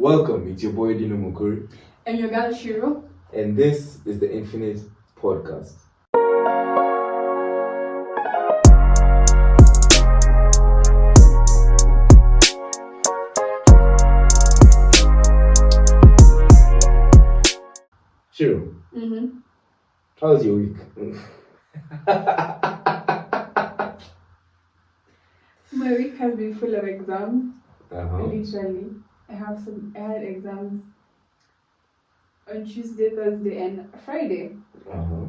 Welcome, it's your boy Dino and And your girl Shiru. And this is the Infinite Podcast. Shiru, how was your week? My week has been full of exams. Uh-huh. Literally, I had exams on Tuesday, Thursday, and Friday. Uh-huh.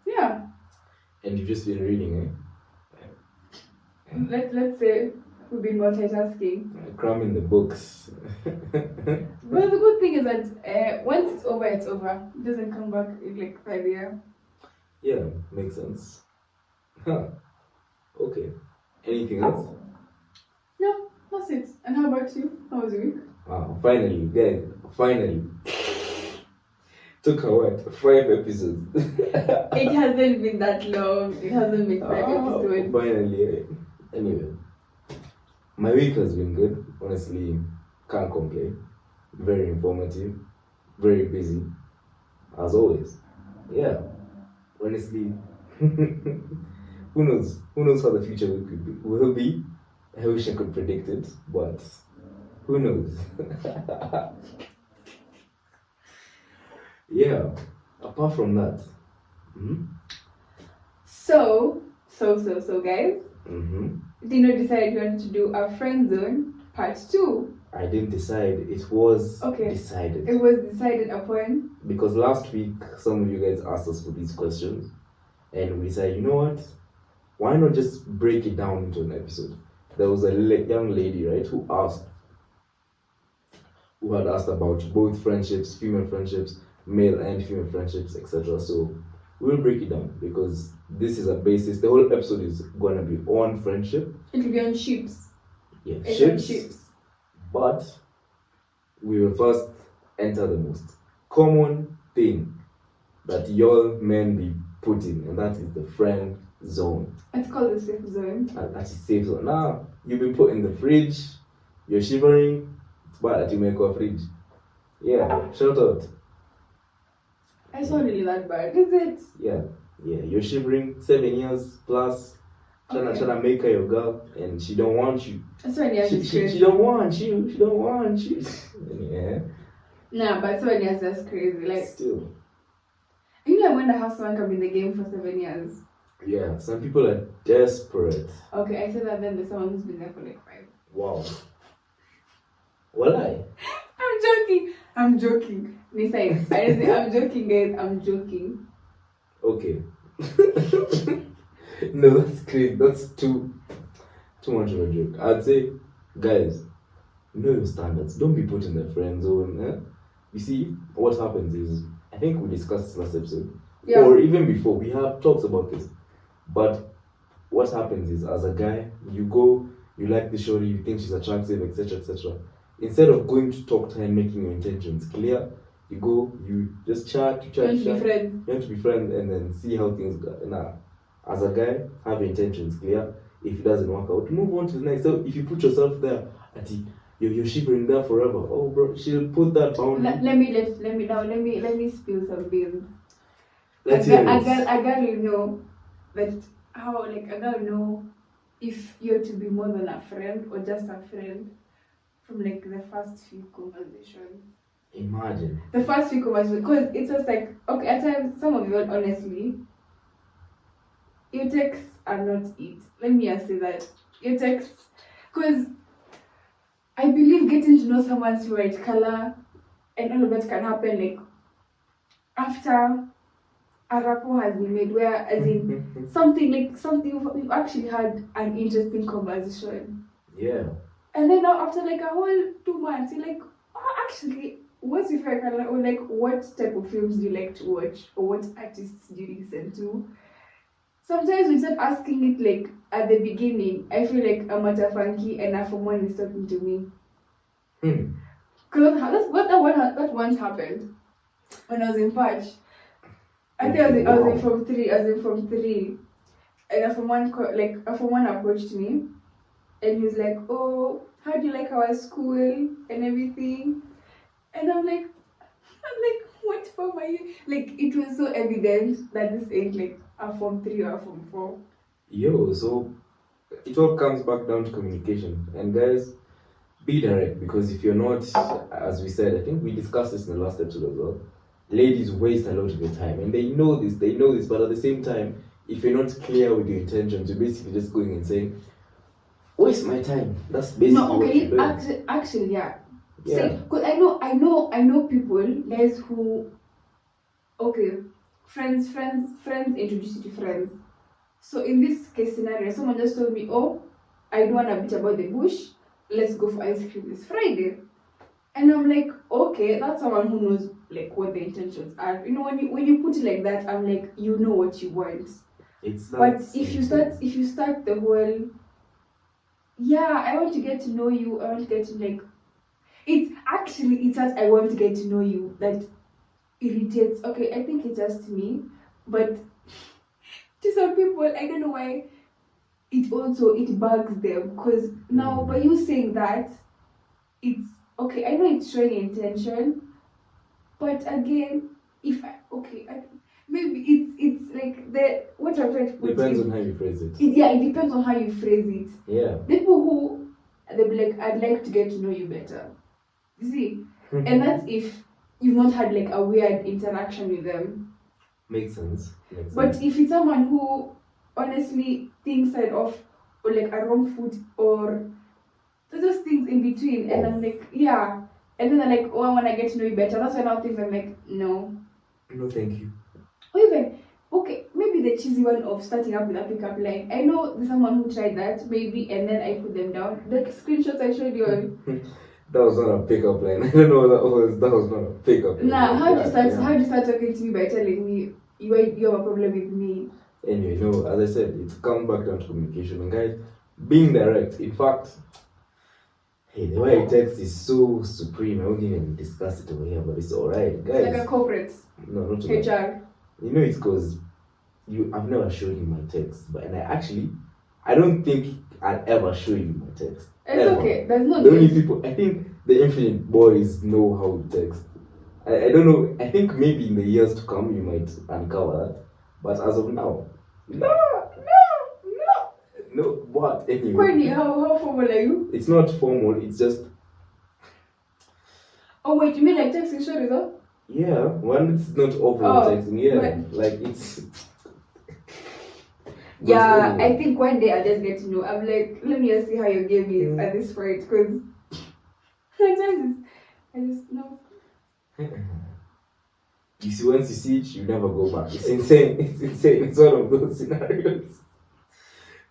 Yeah. And you've just been reading, Let's say we've been multitasking. Cramming the books. But the good thing is that once it's over, it's over. It doesn't come back in like 5 years. Yeah, makes sense. Huh. Okay. Anything else? No, that's it. And how about you? How was your week? Wow, finally, guys, finally. Took her what? 5 episodes. It hasn't been that long. It hasn't been 5 episodes. Finally. Anyway, my week has been good. Honestly, can't complain. Very informative, very busy, as always. Yeah, honestly, who knows? Who knows how the future will be? I wish I could predict it, but who knows? Yeah, apart from that. So, guys. Dino decided he wanted to do a friend zone part 2. I didn't decide. It was Okay. decided. It was decided upon. Because last week, some of you guys asked us for these questions. And we decided, you know what? Why not just break it down into an episode? There was a young lady, right, who had asked about both friendships, female friendships, male and female friendships, etc. So we'll break it down because this is a basis. The whole episode is going to be on friendship. It will be on ships. Yeah, it's on ships. But we will first enter the most common thing that y'all men be put in, and that is the friend zone. It's called the safe zone. That is safe zone. Now, you've been put in the fridge, you're shivering, it's bad that you make a fridge. Yeah, shout out. It's not really that bad, is it? Yeah, you're shivering, 7 years plus, trying to make her your girl, and she don't want you. That's when you're she don't want you. She don't want you. Yeah. Nah, but 7 years, that's crazy. Like, still. You know, I wonder how someone can be in the game for 7 years. Yeah, some people are desperate. Okay, I said that then there's someone who's been there for like 5. Wow. Well, I'm joking. Besides, I didn't say I'm joking, guys. I'm joking. Okay. No, that's crazy. That's too much of a joke. I'd say, guys, know your standards. Don't be put in the friend zone. Eh? You see, what happens is, I think we discussed this last episode, or even before, we have talked about this. But what happens is, as a guy, you go, you like the shorty, you think she's attractive, etc., etc. Instead of going to talk to her and making your intentions clear, you go, you just chat. You want to be friends, and then see how things go. Nah, as a guy, have your intentions clear. If it doesn't work out, move on to the next. So if you put yourself there, you're shivering there forever. Oh, bro, she'll put that boundary. Let me spill some beans. Let's hear it. I gotta know that how, like, I gotta know if you're to be more than a friend or just a friend from like the first few conversations. Imagine. The first few conversations, because it's just like, okay, at times, some of you, honestly, your texts are not it. Let me just say that. Your texts, because I believe getting to know someone's favorite color and all of that can happen like after a rapport has been made, where as in something you've actually had an interesting conversation. Yeah. And then now after like a whole 2 months, you're like, oh, actually, what's your favorite color? Or like, what type of films do you like to watch? Or what artists do you listen to? Sometimes we start asking it like at the beginning. I feel like I'm at a funky and a Form 1 is talking to me. Because that once happened when I was in Patch. I think I was in Form 3. And a Form 1 approached me. And he was like, oh, how do you like our school and everything? what form are you? Like, it was so evident that this ain't like a form 3 or a form 4. Yo, so it all comes back down to communication. And guys, be direct, because if you're not, as we said, I think we discussed this in the last episode as well. Ladies waste a lot of their time, and they know this, but at the same time, if you're not clear with your intentions, you're basically just going and saying, waste my time. That's basically No, what okay, you're doing. actually, yeah. Yeah. Because I know people, guys who, okay, friends introduce you to friends. So in this case scenario, someone just told me, oh, I don't want to beat about the bush. Let's go for ice cream this Friday. And I'm like, okay, that's someone who knows like what the intentions are. You know, when you put it like that, I'm like, you know what you want. It's not. But if you start the whole, yeah, I want to get to know you. I want to get to like, it's that I want to get to know you that irritates. Okay, I think it's just me, but to some people, I don't know why. It bugs them because now by you saying that, it's okay. I know it's showing intention, but again, maybe it's like the what I'm trying to put Depends is, on how you phrase it. it depends on how you phrase it. Yeah. People who they'll be like, I'd like to get to know you better. You see, and that's if you've not had like a weird interaction with them. Makes sense. But if it's someone who honestly thinks side off or like a wrong foot or those things in between, and I'm like, yeah, and then they're like, oh, I want to get to know you better. That's when I think I'm like, no, thank you. or even okay, maybe the cheesy one of starting up with a pickup line. I know there's someone who tried that maybe, and then I put them down. The screenshots I showed you on. That was not a pickup line. I don't know what that was. That was not a pickup line. Nah, how do you start talking to me by telling me you have a problem with me? Anyway, no, as I said, it comes back down to communication. And guys, being direct. In fact, hey, the way I text is so supreme. I won't even discuss it over here, but it's alright, guys. Like a corporate. No, not HR. That. You know, it's because I've never showed you my text, but I don't think I'd ever show you my text. It's ever. okay. There's no. The only people, I think the infinite boys know how to text. I don't know. I think maybe in the years to come you might uncover that, but as of now, No. What anyway? Courtney, how formal are you? It's not formal. It's just. Oh wait, you mean like texting short though? Yeah, one it's not overall texting. Yeah, like it's. Yeah, anyway. I think one day I'll just get to know. I'm like, let me just see how your game is at this point, because I just know. You see, once you see it, you never go back. It's insane. It's insane. It's one of those scenarios.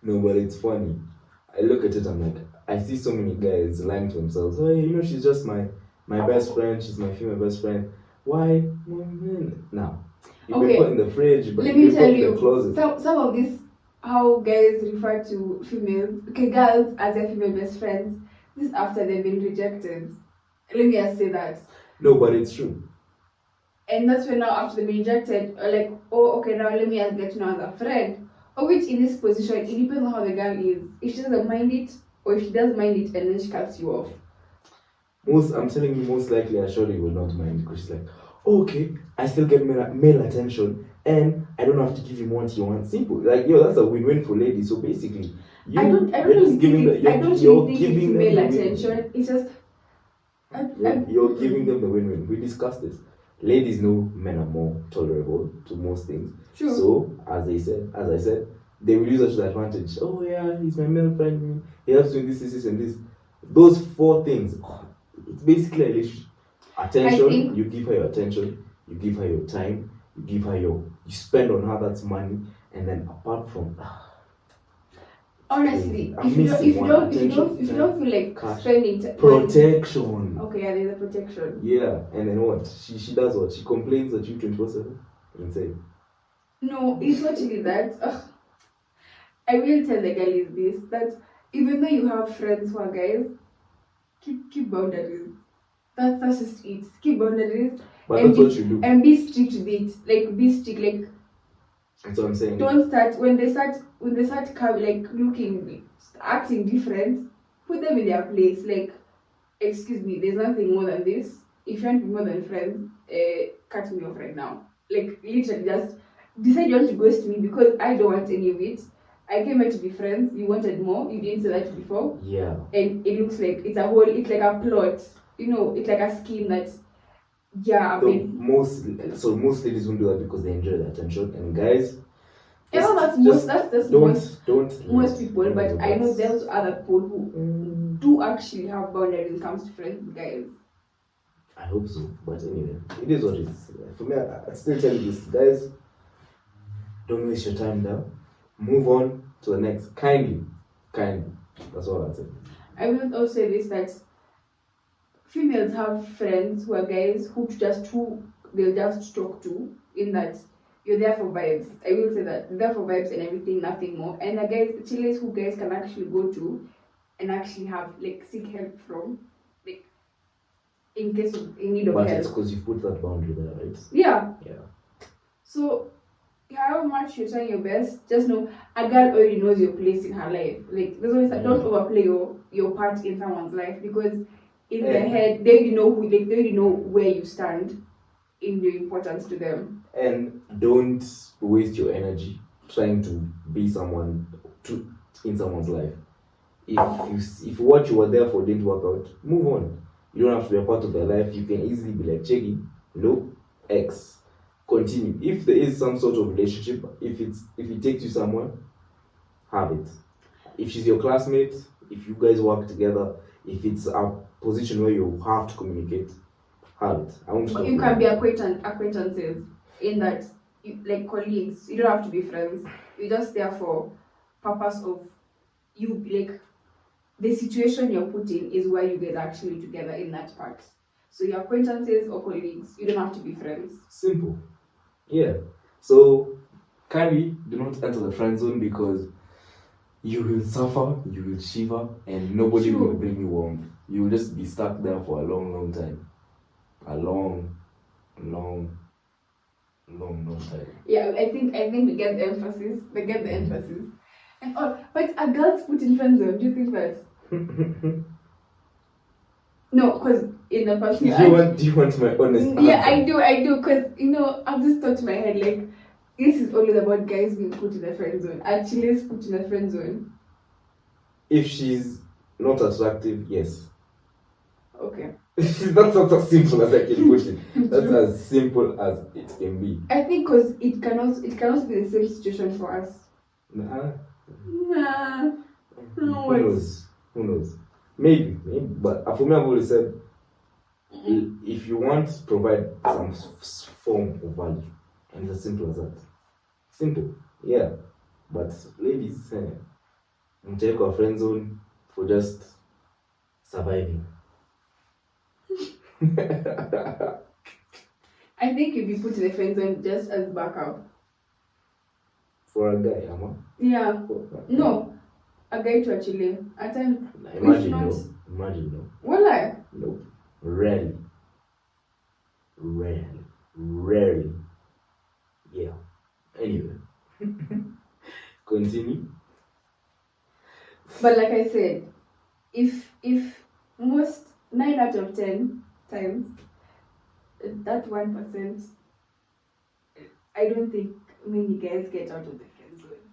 No, but it's funny. I look at it, I'm like, I see so many guys lying to themselves. Oh, yeah, she's just my best friend. She's my female best friend. Why? Now, you've been put in the fridge, but let me tell you, in the closet. Some of this, how guys refer to females, girls as their female best friends, this is after they've been rejected. Let me just say that. No, but it's true. And that's when now after they've been rejected, like, oh, okay, now let me just get to know as a friend. Or which in this position, it depends on how the girl is. If she doesn't mind it, or if she does mind it and then she cuts you off. I'm telling you, most likely, Ashori will not mind because she's like, oh, okay, I still get male attention and I don't have to give him what you want. Simple. Like, yo, that's a win-win for ladies. So basically, I don't really think it's male attention. It's just you're giving them the win-win. We discussed this. Ladies know men are more tolerable to most things. True. So, as I said, they will use that to the advantage. Oh yeah, he's my male friend. He helps me this, and this. Those 4 things. It's basically a relationship. Attention. You give her your attention. You give her your time. You spend on her, that's money. And then apart from honestly, if you don't feel like spending protection. Okay, yeah, there's a protection. Yeah, and then what? She does what? She complains at you 24/7. Insane. No, it's not really that. I will tell the girl is this, that even though you have friends who are guys, keep boundaries. That's just it. Keep boundaries. But that's what you do. And be strict with it. Like be strict. Like that's what I'm saying. Don't start when they start like looking, acting different. Put them in their place. Like, excuse me, there's nothing more than this. if you want to be more than friends, cut me off right now. Like literally, just decide you want to ghost me because I don't want any of it. I came here to be friends. You wanted more. You didn't say that before. Yeah. And it looks like it's like a plot. It's like a scheme that, yeah, I So mean, most ladies won't do that because they enjoy the attention, and guys, yeah, that's most people. don't But do I know that. there's other people who do actually have boundaries when it comes to friends with guys. I hope so, but anyway, it is what it is. For me, I still tell you this, guys. Don't waste your time now. Move on to the next. Kindly. That's all I say. I will also say this, that females have friends who are guys who they'll just talk to, in that you're there for vibes. I will say that. You're there for vibes and everything, nothing more. And the guys, chiles who guys can actually go to and actually have, like, seek help from, like, in case of in need of But help. it's because you put that boundary there, right? Yeah. Yeah. So however much you're trying your best, just know a girl already knows your place in her life. Like, there's always don't overplay your part in someone's life, because in their head they already know they already know where you stand in your importance to them. And don't waste your energy trying to be someone in someone's life. If what you were there for didn't work out, move on. You don't have to be a part of their life. You can easily be like, checking, no, X. Continue. If there is some sort of relationship, if it takes you somewhere, have it. If she's your classmate, if you guys work together, if it's a position where you have to communicate, have it. But you can be acquaintances, in that, like colleagues. You don't have to be friends. You're just there for purpose of you, like, the situation you're put in is where you get actually together in that part. So your acquaintances or colleagues, you don't have to be friends. Simple. Yeah. So kindly do not enter the friend zone, because you will suffer, you will shiver, and nobody will bring you warmth. You will just be stuck there for a long, long time. A long time. Yeah, I think we get the emphasis. They get the emphasis. And all, but are girls put in friend zone? Do you think that? No, because in the past, do you want my honest answer? Yeah, I do, because I've just thought in my head, like, this is always about guys being put in the friend zone. Actually, let's put in the friend zone. If she's not attractive, yes. Okay. That's not as simple as I can put it. That's as simple as it can be. I think because it can also be the same situation for us. Nah. Who knows? Maybe. But for me, I've always said, if you want to provide some form of value, and it's as simple as that. Simple, yeah. But ladies, take our friend zone for just surviving. I think you'd be put in the friend zone just as backup. For a guy, Amma? Yeah. No. A guy to actually attend. Imagine no. Well, like? No. Rarely. Yeah. Anyway. Continue. But like I said, if most 9 out of 10 times, that 1%, I don't think many guys get out of the friend zone.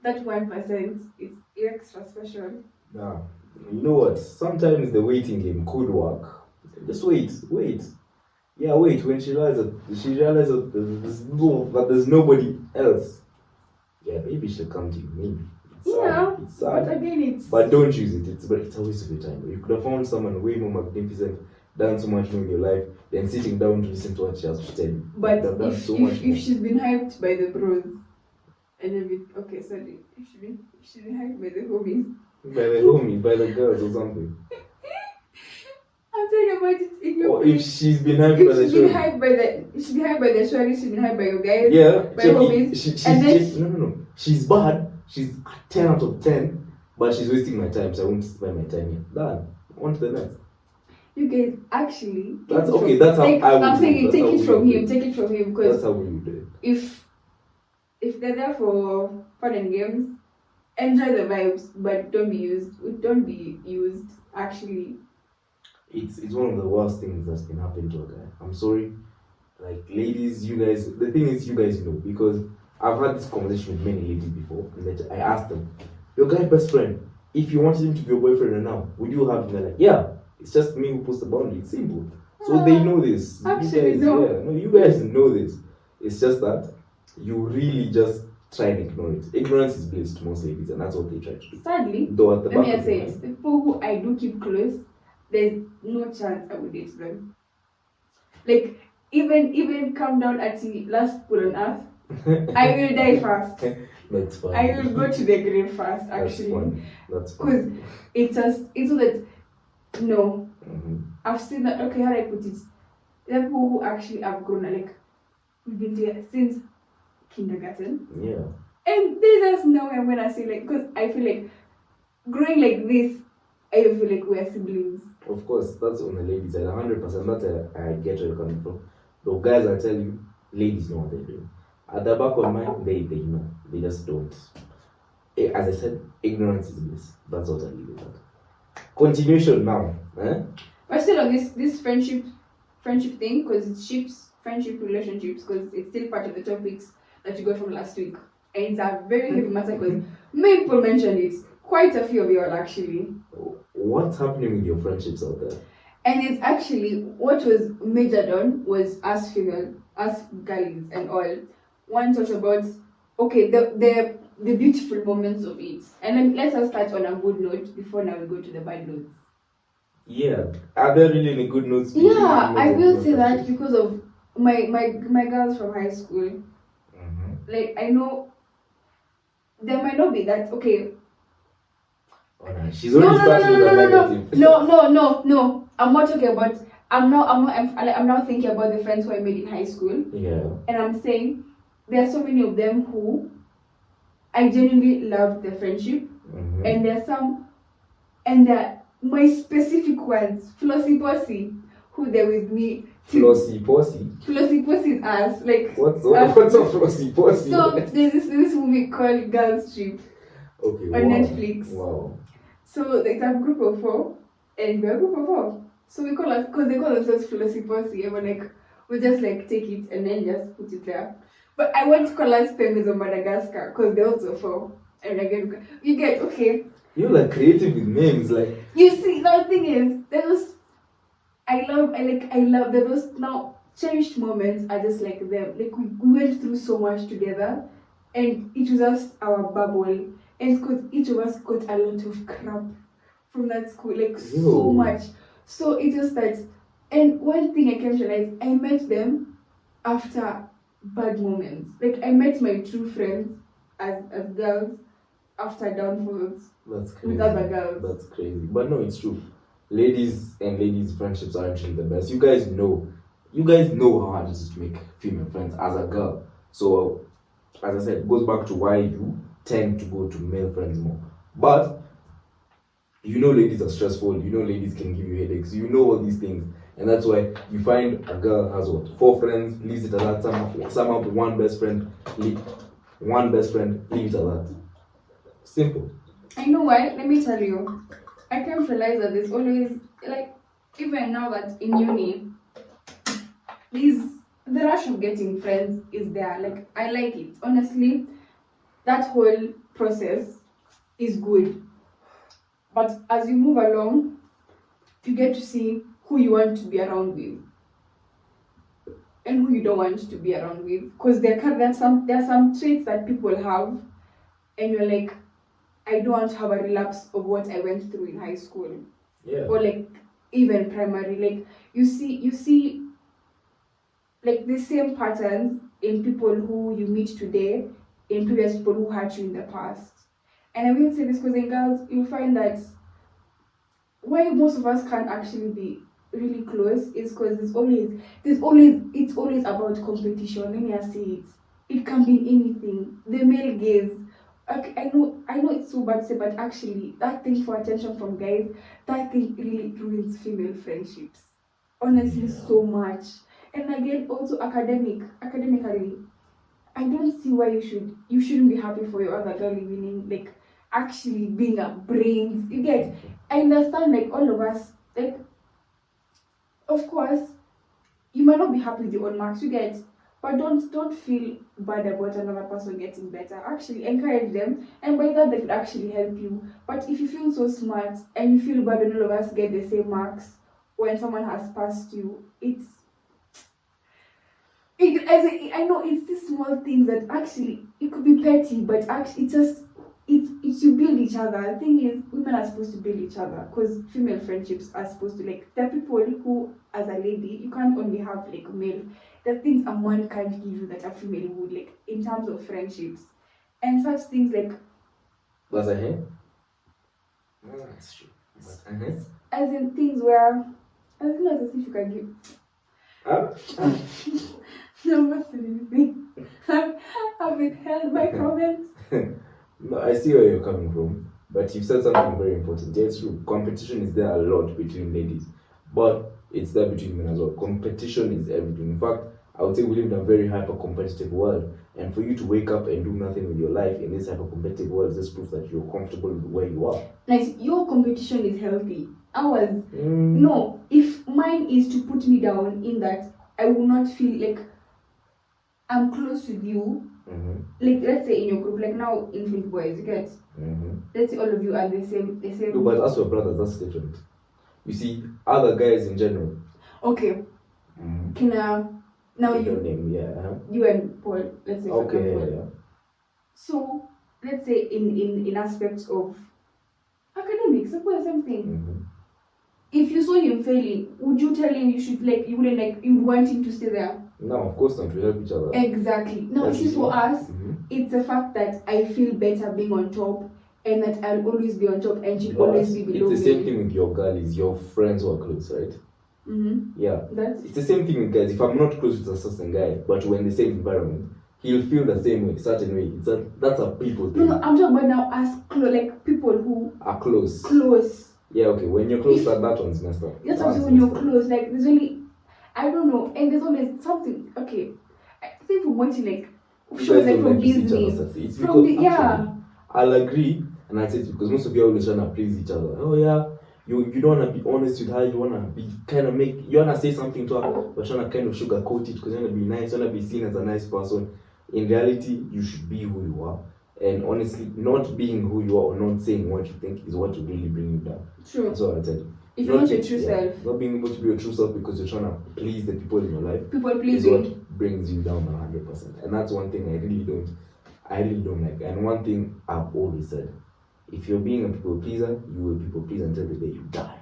That 1% is extra special. Nah, you know what? Sometimes the waiting game could work. Just wait. Yeah, wait. When she realizes that there's nobody else, yeah, maybe she'll come to you. Maybe. It's sad. But again, But don't use it. It's a waste of your time. You could have found someone way more magnificent, done so much more in your life, than sitting down to listen to what she has to tell you. But if she's been hyped by the bros and everything, okay, sorry, if she's been hyped by the homies. By the girls or something. I'm talking about it in your Or if she's been hyped by the show. She's been hyped by the show, she's been hyped by your guys. Yeah, by homies. No. She's bad. She's 10 out of 10, but she's wasting my time, so I won't spend my time here. Done. On to the next. You guys actually. That's okay. That's how I would. I'm saying take it from him. Because that's how we would do it. If they're there for fun and games, enjoy the vibes, but don't be used. Don't be used actually. it's one of the worst things that's been happening to a guy. I'm sorry. Like ladies, you guys, the thing is you guys know because I've had this conversation with many ladies before and that I asked them, your guy best friend, if you wanted him to be your boyfriend right now, would you have him? They're like, yeah, it's just me who puts the boundary. It's simple. So they know this. Actually, you guys, no. yeah, no, you guys know this. It's just that you really just try and ignore it. Ignorance is bliss to most ladies, and that's what they try to do. Sadly, Though at the let me back just of say their it. mind, The people who I do keep close, there's no chance I would date them. Like, even come down at the last pull on earth, I will die first. that's fine. I will go to the grave first, That's actually. fine. That's Because fine. it's so that, no, Mm-hmm. I've seen that, okay, how do I put it? There are people who actually have grown, like, we've been there since kindergarten. Yeah. And there's just no way I'm gonna say, like, because I feel like growing like this, I feel like we're siblings. Of course, that's on the ladies side, 100%. That I get where you're coming from. The guys are telling you, ladies know what they're doing. At the back of mind, they know. They just don't. As I said, ignorance is bliss. That's what I leave it at. Continuation now. But still on this friendship thing, because it's ships, friendship, relationships, because it's still part of the topics that you got from last week. And it's a very heavy matter because many people mentioned it. Quite a few of you all actually. What's happening with your friendships out there? And it's actually what was majored on was us female, us girlies and all. One talks about the beautiful moments of it. And then let us start on a good note before now we go to the bad notes. Yeah. Are there really any good notes? Yeah, I will say that because of my girls from high school. Mm-hmm. Like I know there might not be that okay. Oh, no. She's already starting with a negative. No. I'm not talking about. I'm now thinking about the friends who I made in high school. Yeah. And I'm saying there are so many of them who I genuinely loved their friendship, Mm-hmm. and there are some, and they're my specific ones, Flossy Posse, who they're with me. Flossy Posse? Flossy Posse is us. Like What's a Flossy Posse? So there's this movie called Girls Trip Okay. on Netflix. Wow. So it's a group of 4, and we're a group of 4. So we call us, because they call themselves Flossy Posse, and we're like, we just like take it and then just put it there. But I want to call us Penguins of Madagascar, because they're also 4. And again, you get, okay. You're like creative with names, like. You see, the thing is, I love those now cherished moments are just like them. Like we went through so much together, and it was just our bubble. And because each of us got a lot of crap from that school, like so much. So it was that, and one thing I came to realize, I met them after bad moments. Like I met my true friends as girls after downfalls. That's crazy. With other girls. That's crazy. But no, it's true. Ladies and ladies friendships are actually the best. You guys know how hard it is to make female friends as a girl. So as I said, it goes back to why you tend to go to male friends more. But you know ladies are stressful, you know ladies can give you headaches, you know all these things. And that's why you find a girl has 4 friends, leaves it at that, somehow one best friend, leaves it at that. Simple. I know why, let me tell you. I came to realize that there's always, like, even now that in uni, the rush of getting friends is there. Like, I like it. Honestly, that whole process is good. But as you move along, you get to see who you want to be around with and who you don't want to be around with. Because there are some traits that people have, and you're like, I don't want to have a relapse of what I went through in high school. Yeah. Or like even primary. Like you see like the same patterns in people who you meet today, in previous people who hurt you in the past. And I will say this because in girls, you'll find that why most of us can't actually be really close is because it's always about competition. Let me just say it. It can be anything. The male gaze. I know it's so bad to say, but actually that thing for attention from guys, that thing really ruins female friendships. Honestly, so much. And again, also academically, I don't see why you shouldn't be happy for your other girl winning, like actually being a brains. You get, I understand like all of us, like Of course, you might not be happy with your own marks, you get, but don't feel bad about another person getting better. Actually, encourage them, and by that they could actually help you. But if you feel so smart and you feel bad when all of us get the same marks when someone has passed you, I know it's these small things that actually it could be petty, but actually it's you build each other. The thing is, women are supposed to build each other because female friendships are supposed to, like, there are people who, as a lady, you can't only have like male. There are things a man can't give you that a female would, like in terms of friendships and such things, like Was I here? No, that's true. But, as in things where I feel as if you can give. No, what's anything? I've been held by comments. No, I see where you're coming from, but you've said something very important. Yeah, it's true. Competition is there a lot between ladies, but it's there between men as well. Competition is everything. In fact, I would say we live in a very hyper competitive world, and for you to wake up and do nothing with your life in this hyper competitive world is just proof that you're comfortable with where you are. Like, your competition is healthy. Ours, no. If mine is to put me down in that I will not feel like I'm close with you. Like, let's say in your group, like now in Fit Boys, you get. Let's say all of you are the same. No, but as for brothers, that's different. You see, other guys in general. Okay. Can now you name, you and Paul, let's say. Okay, yeah. So let's say in aspects of academics, suppose something. If you saw him failing, would you tell him you wouldn't like, you want him to stay there? No, of course not. We help each other. Exactly. Now, see, for us, it's the fact that I feel better being on top, and that I'll always be on top, and she'll always be below me. It's the same thing with your girls, your friends who are close, right? Yeah. It's the same thing with guys. If I'm not close with a certain guy, but we're in the same environment, he'll feel the same way, certain way. That's a people thing. No, I'm talking about now as like people who are close. Close. Yeah, okay. When you're close, that one's messed up. That's also when you're close. Like, there's only, I don't know, and there's always something. Okay, I think from watching like shows like from Disney, it's because I'll agree, and I say it's because most of you are always trying to please each other. Oh yeah, you don't want to be honest with her. You want to be you want to say something to her, but trying to kind of sugarcoat it because you want to be nice. You want to be seen as a nice person. In reality, you should be who you are. And honestly, not being who you are or not saying what you think is what will really bring you down. True. That's what I tell you. If you're not your true self. Not being able to be your true self because you're trying to please the people in your life. People pleasing. Is what brings you down 100%. And that's one thing I really don't like. And one thing I've always said, if you're being a people pleaser, you will people please until the day you die.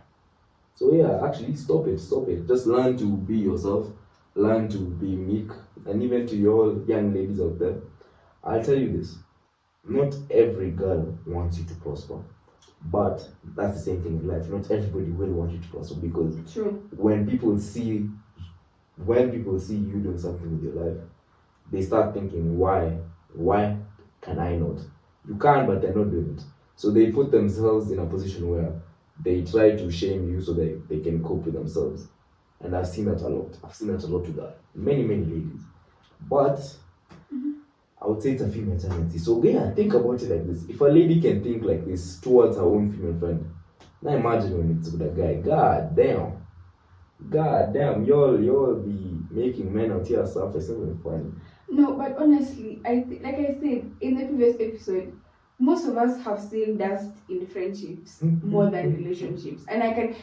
So yeah, actually stop it. Just learn to be yourself. Learn to be meek. And even to your young ladies out there, I'll tell you this. Not every girl wants you to prosper, but that's the same thing in life. Not everybody will want you to prosper because when people see you doing something with your life, they start thinking, why can I not? You can, but they're not doing it. So they put themselves in a position where they try to shame you so that they can cope with themselves. And I've seen that a lot. With that. Many ladies. But I would say it's a female tendency. So yeah, think about it like this. If a lady can think like this towards her own female friend, now imagine when it's with a guy. God damn, y'all be making men out here suffer something funny. No, but honestly, like I said in the previous episode, most of us have seen dust in friendships more than relationships, and I can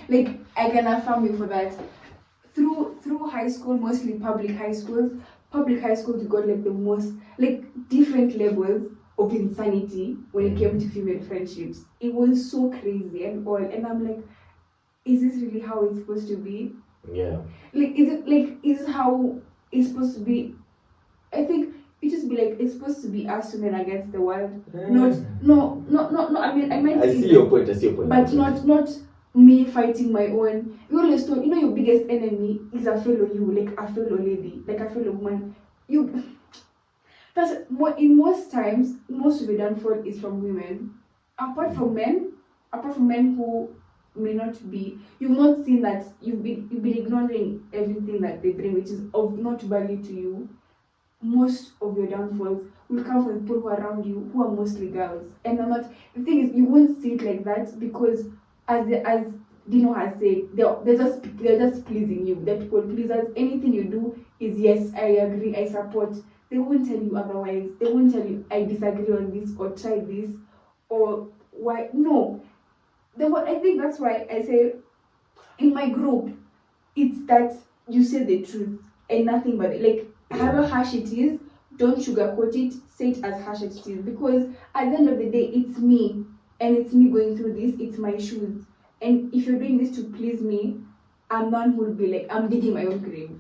affirm you for that. Through high school, mostly public high schools, you got like the most like different levels of insanity when it came to female friendships. It was so crazy and all, and I'm like, is this really how it's supposed to be? Yeah. Like, is this how it's supposed to be? I think it just be like, it's supposed to be us women against the world. No. I mean, I meant. I see your point. But not me fighting my own. You always thought, your biggest enemy is a fellow you, like a fellow lady, like a fellow woman. That's more. In most times, most of the downfall is from women. Apart from men who may not be, you've not seen that you've been ignoring everything that they bring, which is of not value to you. Most of your downfalls will come from people who are around you, who are mostly girls. And I'm not. The thing is, you won't see it like that because as Dino has said, they're just pleasing you. They're people pleasers. Anything you do is yes, I agree, I support. They won't tell you otherwise. They won't tell you I disagree on this or try this or why. No. I think that's why I say in my group, it's that you say the truth and nothing but it. Like however harsh it is, don't sugarcoat it, say it as harsh as it is. Because at the end of the day, it's me and it's me going through this, it's my shoes. And if you're doing this to please me, I'm one who'll be like, I'm digging my own grave.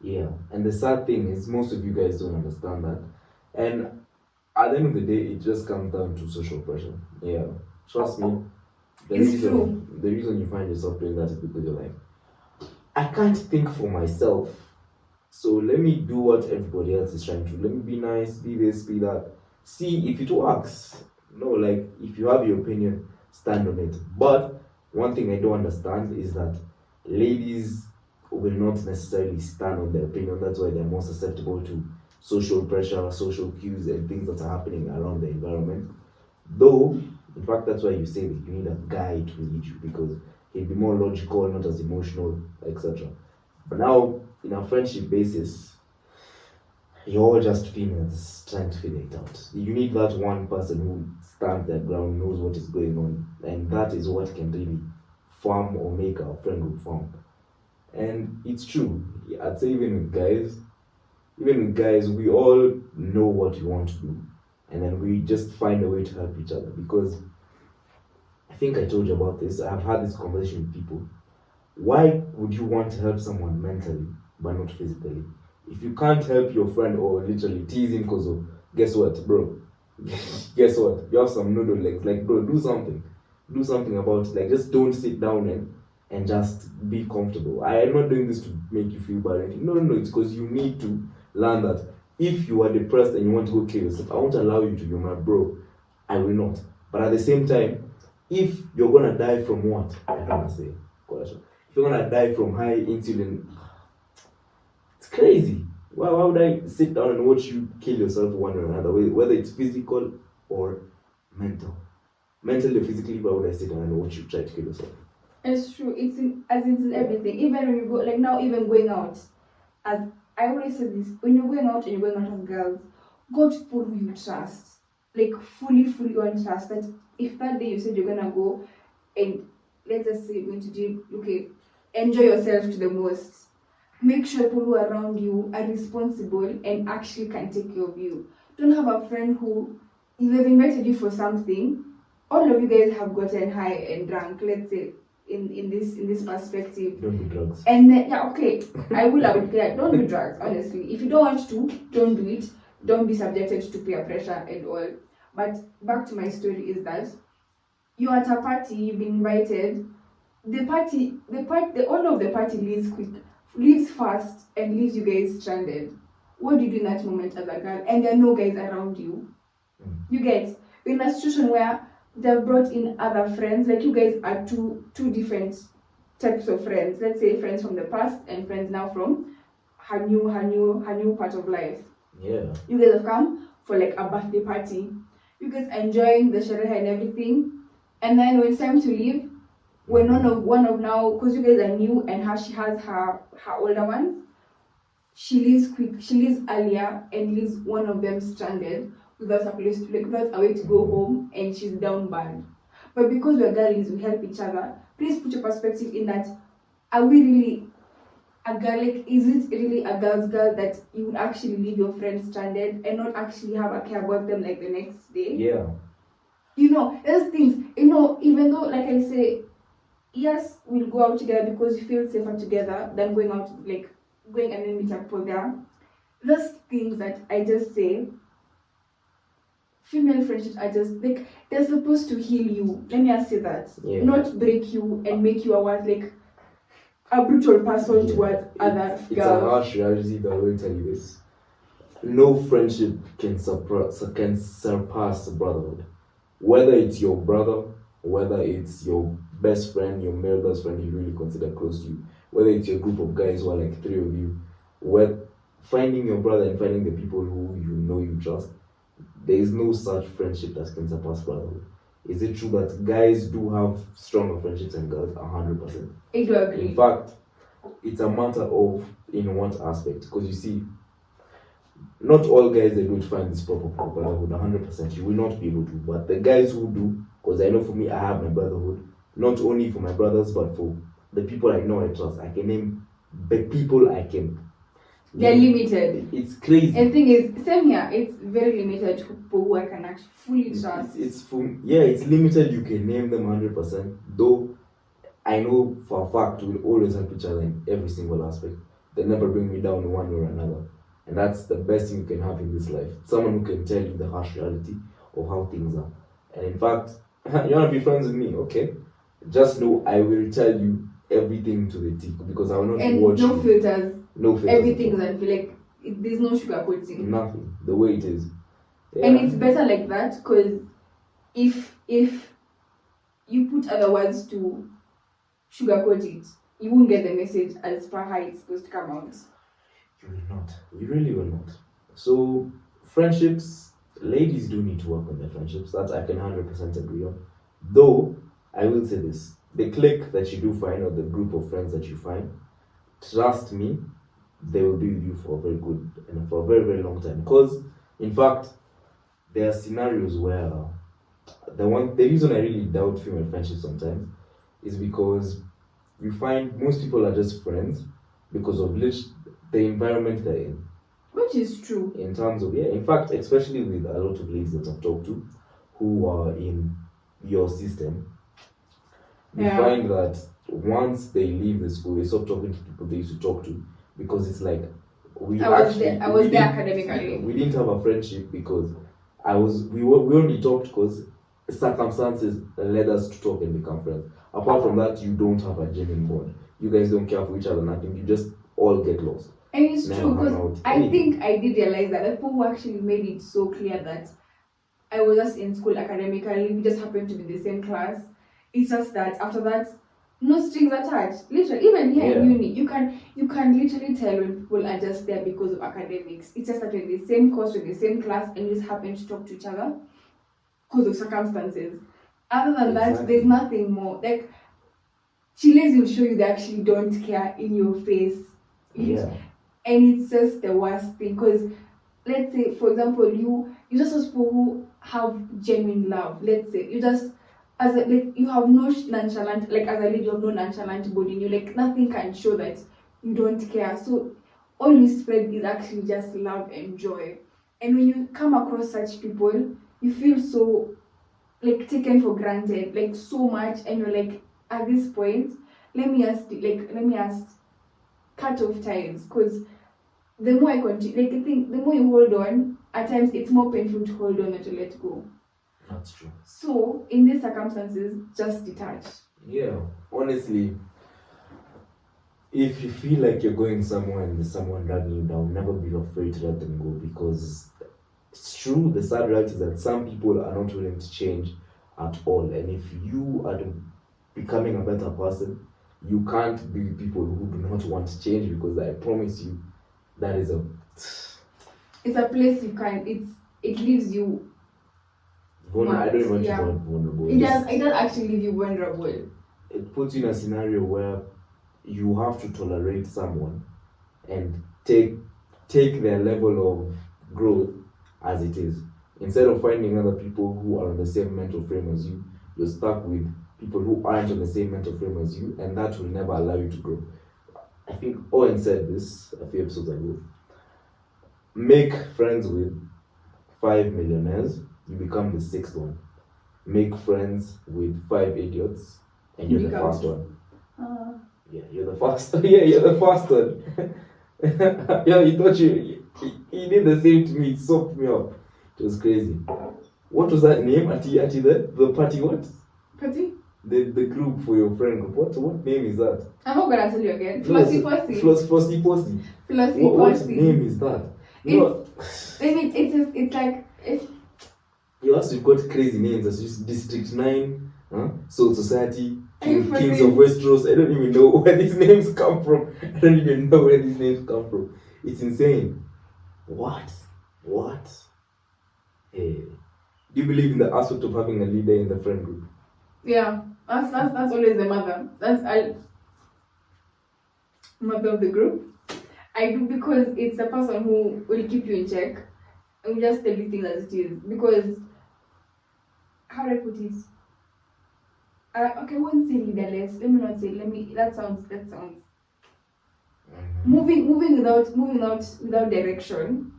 Yeah, and the sad thing is most of you guys don't understand that. And at the end of the day, it just comes down to social pressure. Yeah, trust me. It's true. The reason you find yourself doing that is because you're like, I can't think for myself. So let me do what everybody else is trying to. Let me be nice, be this, be that. See if it works. No, like if you have your opinion, stand on it. But one thing I don't understand is that ladies will not necessarily stand on their opinion. That's why they're more susceptible to social pressure, social cues, and things that are happening around the environment. Though, in fact, that's why you say that you need a guy to lead you because he'll be more logical, not as emotional, etc. But now, in a friendship basis, you're all just females trying to figure it out. You need that one person who stands their ground, knows what is going on, and that is what can really form or make a friend group form. And it's true. I'd say even with guys, we all know what we want to do, and then we just find a way to help each other. Because I think I told you about this. I've had this conversation with people. Why would you want to help someone mentally but not physically? If you can't help your friend or literally tease him because of, guess what, bro? Guess what? You have some noodle legs. Like, bro, do something. Do something about it. Like, just don't sit down and just be comfortable. I am not doing this to make you feel bad or anything. No, it's because you need to learn that if you are depressed and you want to go kill yourself, I won't allow you to. You're my bro. I will not. But at the same time, if you're gonna die from what? I don't wanna say. If you're gonna die from high insulin, it's crazy. Why would I sit down and watch you kill yourself one or another way, whether it's physical or mental? Mentally or physically, why would I sit down and watch you try to kill yourself? It's true. It's in everything. Even when you go, like now, even going out. As I always say this, when you're going out and you're going out as girls, go to people who you trust. Like fully on trust. That if that day you said you're gonna go and let's just say you're going to do, okay, enjoy yourself to the most. Make sure people who are around you are responsible and actually can take care of you. Don't have a friend who, if they've invited you for something, all of you guys have gotten high and drunk, let's say, in this perspective. Don't do drugs. And then, yeah, okay, I will have it clear. Don't do drugs, honestly. If you don't want to, don't do it. Don't be subjected to peer pressure and all. But back to my story is that you're at a party, you've been invited. All of the party leaves fast and leaves you guys stranded. What do you do in that moment as a girl? And there are no guys around you. You get, in a situation where they've brought in other friends, like you guys are two different types of friends. Let's say friends from the past and friends now from her new part of life. Yeah. You guys have come for like a birthday party. You guys are enjoying the sherehe and everything. And then when it's time to leave, when one of now, because you guys are new and she has her older ones, she leaves earlier and leaves one of them stranded without a place to, like, without a way to go home, and she's down bad. But because we're girlies, we help each other. Please put your perspective in that. Are we really a girl? Like, is it really a girl's girl that you would actually leave your friends stranded and not actually have a care about them like the next day? Yeah. You know, there's things, you know, even though, like I say, yes, we'll go out together because we feel safer together than going out, like, going and then meet up for there. There's things that I just say, female friendships are just, like, they're supposed to heal you. Let me just say that. Yeah. Not break you and make you a brutal person towards other girls. It's a harsh reality, but I will tell you this. No friendship can surpass brotherhood. Whether it's your brother, whether it's your best friend, your male best friend you really consider close to you, whether it's your group of guys who are like three of you, finding your brother and finding the people who you know you trust, there is no such friendship that can surpass brotherhood. is it true that guys do have stronger friendships than girls? 100%. I do agree. In fact, it's a matter of in what aspect. Because you see, not all guys they don't find this proper brotherhood 100%. You will not be able to. But the guys who do, because I know for me, I have my brotherhood, not only for my brothers, but for the people I know I trust. I can name the people I can. They're limited. It's crazy. And the thing is, same here, it's very limited to people who I can actually fully trust. It's limited. You can name them 100%. Though I know for a fact we'll always help each other in every single aspect. They never bring me down one way or another. And that's the best thing you can have in this life. Someone who can tell you the harsh reality of how things are. And in fact, you want to be friends with me, okay? Just know I will tell you everything to the T because I will not watch no filters. No filters. Everything that feel like there's no sugarcoating. Nothing. The way it is. Yeah. And it's better like that because if you put other words to sugarcoat it, you won't get the message as per how it's supposed to come out. You will not. You really will not. So friendships, ladies do need to work on their friendships. That I can 100% agree on. Though I will say this: the clique that you do find or the group of friends that you find, trust me, they will be with you for a very good and for a very, very long time. Because in fact, there are scenarios where the reason I really doubt female friendships sometimes is because you find most people are just friends because of the environment they're in. Which is true. In terms of, in fact, especially with a lot of ladies that I've talked to who are in your system, you find that once they leave the school, they stop talking to people they used to talk to because it's like I was there academically. We didn't have a friendship because we only talked because circumstances led us to talk and become friends. Apart from that, you don't have a genuine bond. You guys don't care for each other, nothing. You just all get lost. And it's true because I think I did realize that the people who actually made it so clear that I was just in school academically, we just happened to be in the same class. It's just that after that, no strings attached. Literally, even here in uni, you can literally tell when people are just there because of academics. It's just that we're in the same course, we're in the same class, and you just happen to talk to each other because of circumstances. Other than that, there's nothing more. Like Chiles will show you they actually don't care in your face. And it's just the worst thing because let's say, for example, you just those people who have genuine love. Let's say you just you have no nonchalant, like as a lady, you have no nonchalant body in you. Like nothing can show that you don't care. So all you spread is actually just love and joy. And when you come across such people, you feel so like taken for granted, like so much, and you're like, at this point, let me ask, cut off ties, because the more I continue, like I think the more you hold on, at times it's more painful to hold on than to let go. That's true. So in these circumstances, just detach. Yeah, honestly, if you feel like you're going somewhere and there's someone dragging you down, never be afraid to let them go, because it's true. The sad reality is that some people are not willing to change at all, and if you are becoming a better person, you can't be with people who do not want to change, because I promise you, that is it's a place you can't. It leaves you. I don't even want vulnerable. It does actually leave you vulnerable. It puts you in a scenario where you have to tolerate someone and take their level of growth as it is. Instead of finding other people who are on the same mental frame as you, you're stuck with people who aren't on the same mental frame as you, and that will never allow you to grow. I think Owen said this a few episodes ago. Make friends with 5 millionaires, you become the 6th one. Make friends with 5 idiots, and you're the first one. Yeah, you're the first. Yeah, you're the first one. Yeah, you thought you did the same to me. It soaked me up. It was crazy. What was that name? Ati the party what? Party? The group for your friend group. What name is that? I'm not gonna tell you again. Flossy Posse. Flossy Posse. What name is that? No. It's like You also got crazy names as just District 9, Soul Society, Kings of Westeros. I don't even know where these names come from. It's insane. What? Hey. Do you believe in the aspect of having a leader in the friend group? Yeah, that's always the mother. That's I mother of the group. I do because it's the person who will keep you in check and will just tell you things as it is. Because how do I put it? Okay, I won't say leaderless. Let me not say. Let me. That sounds. Moving without direction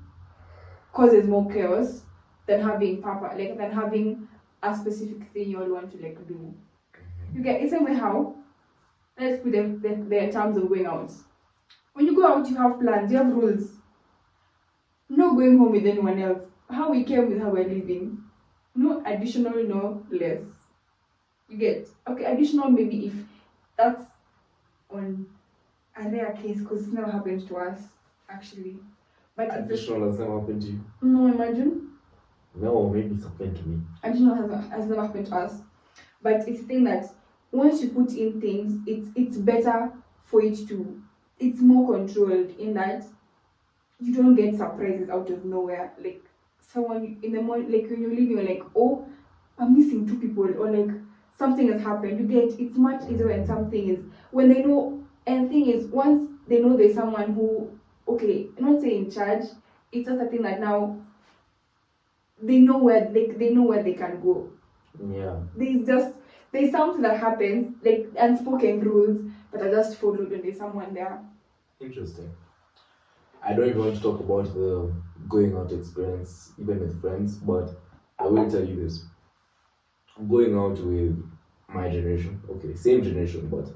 causes more chaos than having papa, like than having a specific thing you all want to like do. You get it's same way how. Let's put the terms of going out. When you go out, you have plans, you have rules. No going home with anyone else. How we came with how we're living. No additional, no less. You get okay. Additional maybe if that's on a rare case because it's never happened to us actually. But Additional has never happened to you? No, imagine. No, maybe it's happened to me. Additional has never happened to us. But it's the thing that once you put in things, it's better for it to. It's more controlled in that you don't get surprises out of nowhere. Like someone in the morning, like when you're leaving, you're like, oh, I'm missing two people, or like something has happened. You get it's much easier when something is when they know. And the thing is, once they know there's someone who, okay, I'm not saying in charge. It's just a thing that now they know where they can go. Yeah. There's something that happens, like unspoken rules, but are just followed when there's someone there. Interesting. I don't even want to talk about the going out experience, even with friends, but I will tell you this. Going out with my generation, okay, same generation, but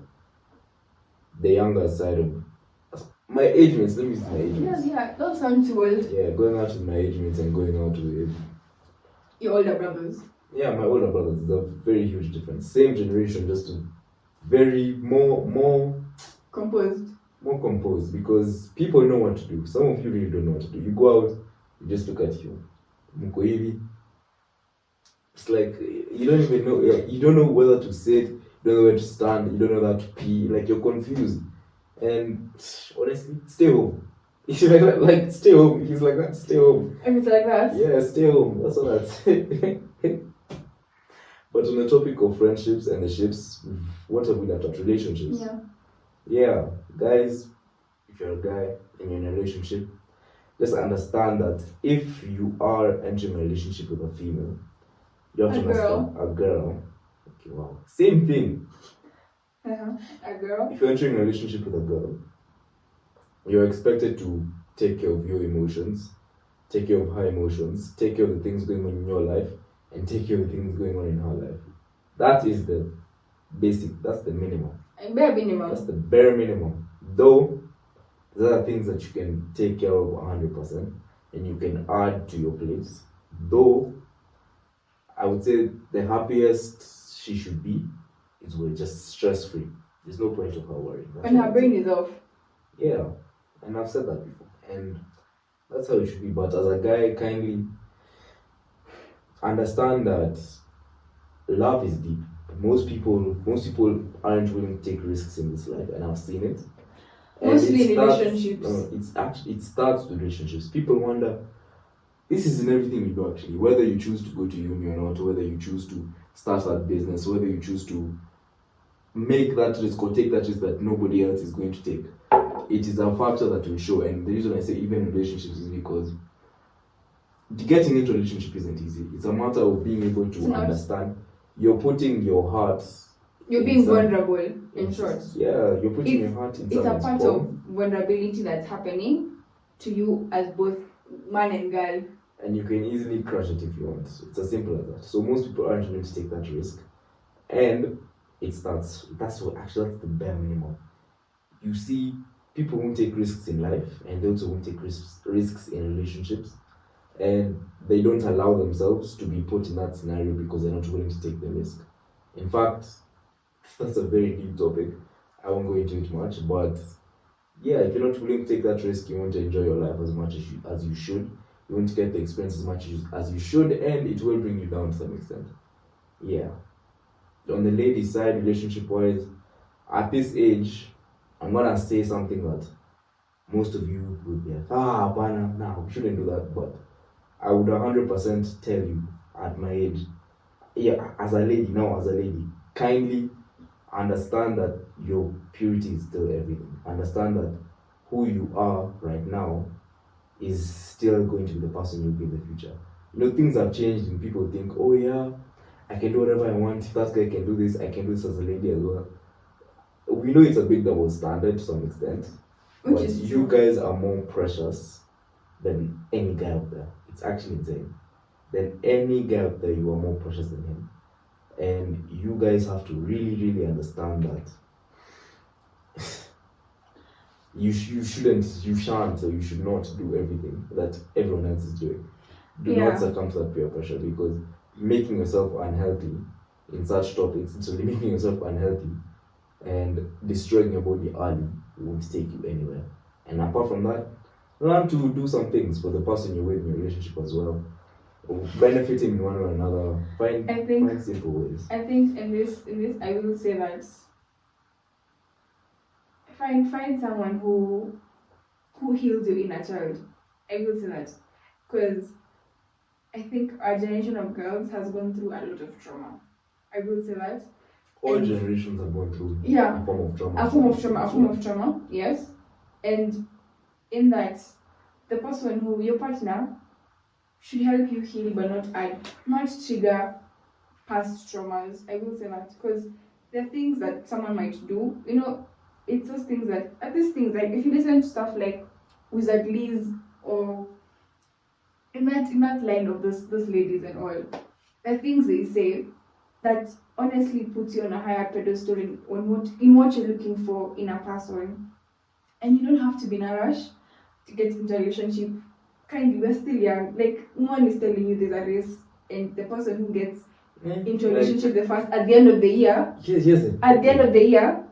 the younger side of my age mates, let me use my age mates. Yeah, that sounds too old. Yeah, going out with my age mates and going out with your older brothers. Yeah, my older brothers is a very huge difference. Same generation, just very more composed. More composed because people know what to do. Some of you really don't know what to do. You go out, you just look at you. Muko hivi. It's like you don't even know. You don't know whether to sit. You don't know where to stand. You don't know how to pee. Like you're confused. And honestly, stay home. If you're like that, like stay home. If he's like that, stay home. If it's like that, yeah, stay home. That's all I'd say. But on the topic of friendships and the ships, what have we done about relationships? Yeah, guys, if you're a guy and you're in a relationship, just understand that if you are entering a relationship with a female, you have to understand a girl. Okay, wow. Same thing. A girl. If you're entering a relationship with a girl, you're expected to take care of your emotions, take care of her emotions, take care of the things going on in your life, and take care of the things going on in her life. That is the basic, that's the minimum. Bare minimum. That's the bare minimum. Though, there are things that you can take care of 100% and you can add to your place. Though, I would say the happiest she should be is we're just stress-free. There's no point of her worrying. When her brain is off. Yeah, and I've said that before. And that's how it should be. But as a guy, kindly understand that love is deep. Most people aren't willing to take risks in this life, and I've seen it. Mostly in relationships. It starts with relationships. People wonder, this is in everything you do actually, whether you choose to go to uni or not, whether you choose to start that business, whether you choose to make that risk or take that risk that nobody else is going to take. It is a factor that will show, and the reason I say even in relationships is because getting into a relationship isn't easy. It's a matter of being able to understand. You're putting your heart. You're being vulnerable, in short. Yeah, you're putting your heart in. It's a part of vulnerability that's happening to you as both man and girl. And you can easily crush it if you want. It's as simple as that. So most people aren't willing to take that risk, and it starts. That's the bare minimum. You see, people won't take risks in life, and they also won't take risks in relationships. And they don't allow themselves to be put in that scenario because they're not willing to take the risk. In fact, that's a very deep topic. I won't go into it much, but yeah, if you're not willing to take that risk, you won't enjoy your life as much as you should. You won't get the experience as much as you should, and it will bring you down to some extent. Yeah. On the ladies' side, relationship-wise, at this age, I'm gonna say something that most of you would be like, we shouldn't do that, but I would 100% tell you, at my age, yeah, as a lady, kindly understand that your purity is still everything. Understand that who you are right now is still going to be the person you'll be in the future. Things have changed and people think, oh yeah, I can do whatever I want. If that guy can do this, I can do this as a lady as well. We know it's a big double standard to some extent, Which but is you true. guys are more precious than any guy out there. It's actually insane. Than any guy out there, you are more precious than him. And you guys have to really, really understand that you shan't, or you should not do everything that everyone else is doing. Do Yeah. not succumb to that peer pressure, because making yourself unhealthy in such topics, literally making yourself unhealthy and destroying your body early won't take you anywhere. And apart from that, learn to do some things for the person you're with in your relationship as well, or benefiting in one or another. Find simple ways. I think in this I will say that find someone who heals your inner child. I will say that because I think our generation of girls has gone through a lot of trauma. I will say that. All generations have gone through Yeah, a form of trauma. a form of trauma, yes. And in that, the person who your partner should help you heal, but not trigger past traumas. I will say that because there are things that someone might do. It's those things that like if you listen to stuff like Wizard Liz or in that line of those ladies and all, the things they say that honestly puts you on a higher pedestal in what you're looking for in a person. And you don't have to be in a rush to get into a relationship. Kindly, we're still young. Like, no one is telling you there's a race, and the person who gets into a relationship the first at the end of the year, at the end of the year,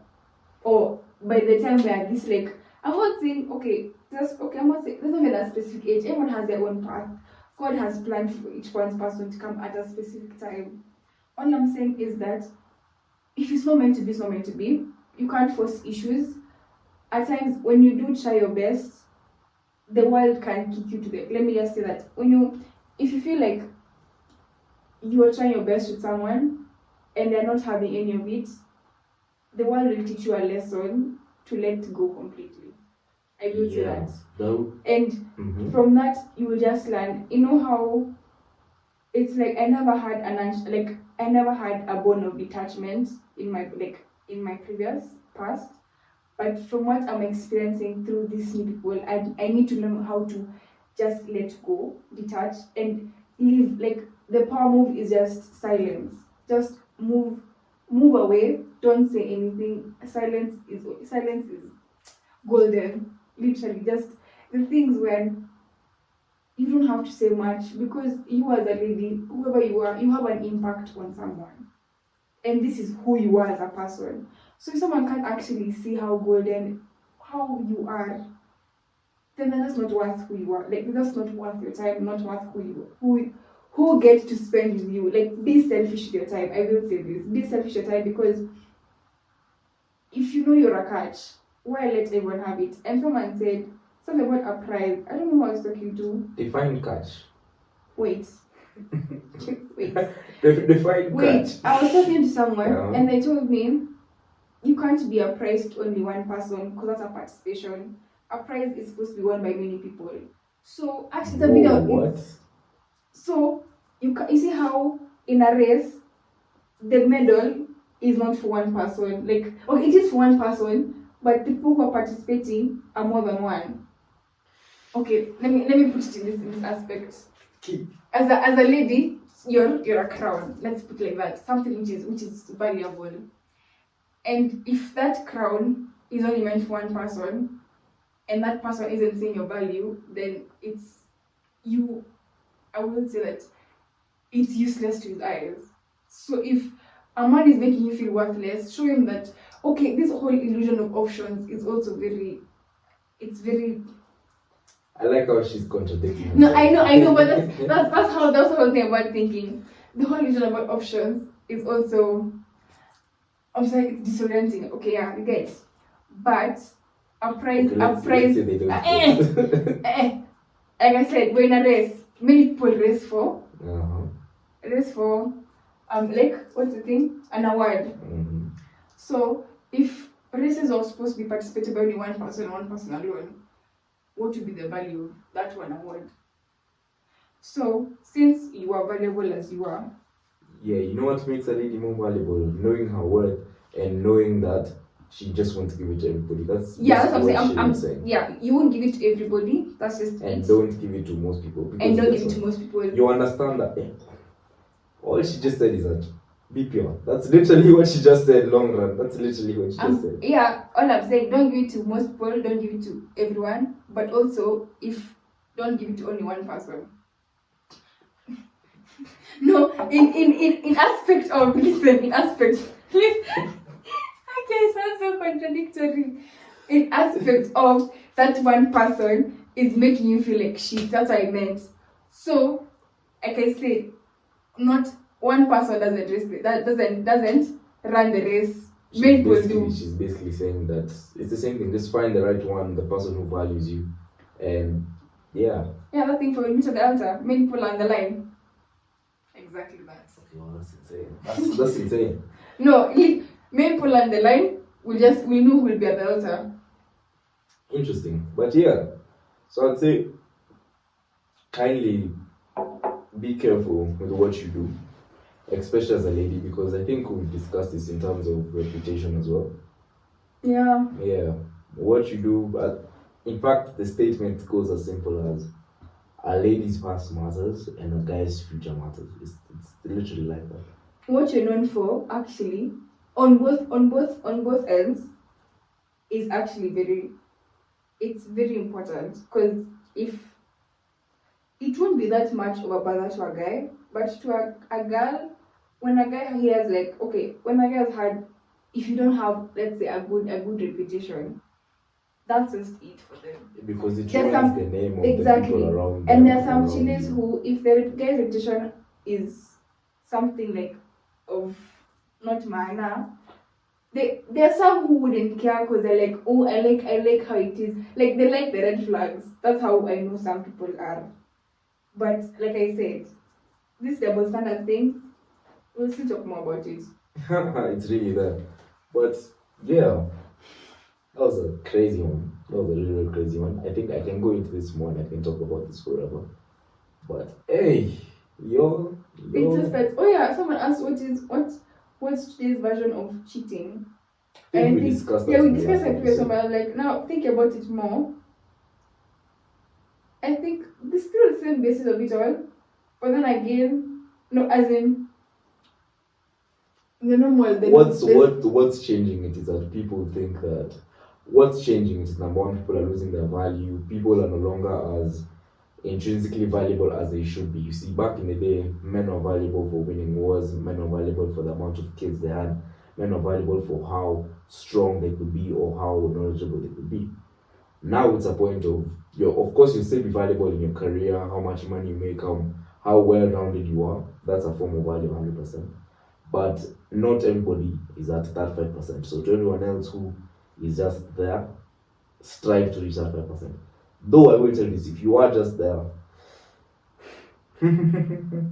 or by the time we are this, like, I'm not saying, I'm not saying, there's not even a specific age. Everyone has their own path. God has planned for each one's person to come at a specific time. All I'm saying is that if it's not meant to be, it's not meant to be. You can't force issues. At times, when you do try your best, the world can kick you to the. Let me just say that if you feel like you are trying your best with someone and they're not having any of it, the world will teach you a lesson to let go completely. I will say that. And from that, you will just learn. You know how it's like I never had a bone of detachment in my previous past. But from what I'm experiencing through these new people, I need to learn how to just let go, detach, and live. Like the power move is just silence. Just move away. Don't say anything. Silence is golden. Literally, just the things when you don't have to say much because you as a lady, whoever you are, you have an impact on someone, and this is who you are as a person. So if someone can't actually see how golden, how you are, then that's not worth who you are. Like that's not worth your time, not worth who gets to spend with you. Like be selfish with your time. I will say this. Be selfish with your time because if you know you're a catch, why let everyone have it? And someone said something about a prize. I don't know who I was talking to. Define catch. Wait. Define catch. I was talking to someone and they told me you can't be a prize to only one person because that's a participation. A prize is supposed to be won by many people. So actually, the video. What? So you see how in a race, the medal is not for one person. Like, it is for one person, but the people who are participating are more than one. Okay, let me put it in this aspect. As a lady, you're a crown. Let's put it like that. Something which is valuable. And if that crown is only meant for one person, and that person isn't seeing your value, then I will say that it's useless to his eyes. So if a man is making you feel worthless, show him that, okay, this whole illusion of options is also very. I like how she's contradicting. No, I know, but that's how the thing about thinking. The whole illusion about options is also. I'm sorry, it's disorienting. Okay, yeah, you get. But a prize. Let's say they don't like I said, we're in a race. Many people race for. race for like what's the thing? An award. Mm-hmm. So if races are supposed to be participated by only one person alone, what would be the value of that one award? So since you are valuable as you are, Yeah, you know what makes a lady more valuable? Knowing her worth and knowing that she just wants to give it to everybody. That's yeah, that's what I'm saying. she was saying. Yeah, you won't give it to everybody. That's just And it. don't give it to most people. Because And don't guess give it to what? most people. You understand that? All she just said is that be pure. That's literally what she just said. Long run. That's literally what she just said. Yeah, all I'm saying, don't give it to most people. Don't give it to everyone. But also, if don't give it to only one person. No, in aspect of listen, in aspect. Okay, sounds so contradictory. In aspect of that one person is making you feel like shit. That's what I meant. So, like I said, not one person doesn't race that doesn't run the race. Many people do. She's basically saying that it's the same thing. Just find the right one, the person who values you, and yeah. Yeah, that thing for meet at the altar. Many people are on the line. Exactly that. Okay, well, that's insane. That's insane. No, many people on the line. We know who will be at the altar. Interesting, but yeah. So I'd say, kindly be careful with what you do, especially as a lady, because I think we've discussed this in terms of reputation as well. Yeah. Yeah, what you do, but in fact, the statement goes as simple as a lady's past matters and a guy's future matters. It's literally like that. What you're known for, actually, on both ends, is actually very important, because if it won't be that much of a bother to a guy, but to a girl, when a guy hears like, okay, when a guy has had, if you don't have, let's say, a good reputation, that's just it for them. Because it ruins the name of exactly. the people around them. And there are some chiles who, if their guy's reputation is something like of not minor, there are some who wouldn't care because they're like, oh, I like how it is. Like, they like the red flags. That's how I know some people are. But like I said, this double standard thing, we'll still talk more about it. It's really that. But yeah, that was a crazy one. That was a really, really crazy one. I think I can go into this more and I can talk about this forever. But hey, yo. It's just that, oh yeah, someone asked what's today's version of cheating. We discussed that. Yeah, we discussed that previous one, but like now think about it more. I think this is still the same basis of it all, but then again, no, as in the normal. What's changing it is that people think that what's changing is number one, people are losing their value. People are no longer as intrinsically valuable as they should be. You see, back in the day, men are valuable for winning wars, men are valuable for the amount of kids they had, men are valuable for how strong they could be or how knowledgeable they could be. Now it's a point of of course you'll still be valuable in your career, how much money you make, how well-rounded you are. That's a form of value 100%. But not everybody is at that 5%. So to everyone else who is just there, strive to reach that 5%. Though I will tell you this, if you are just there,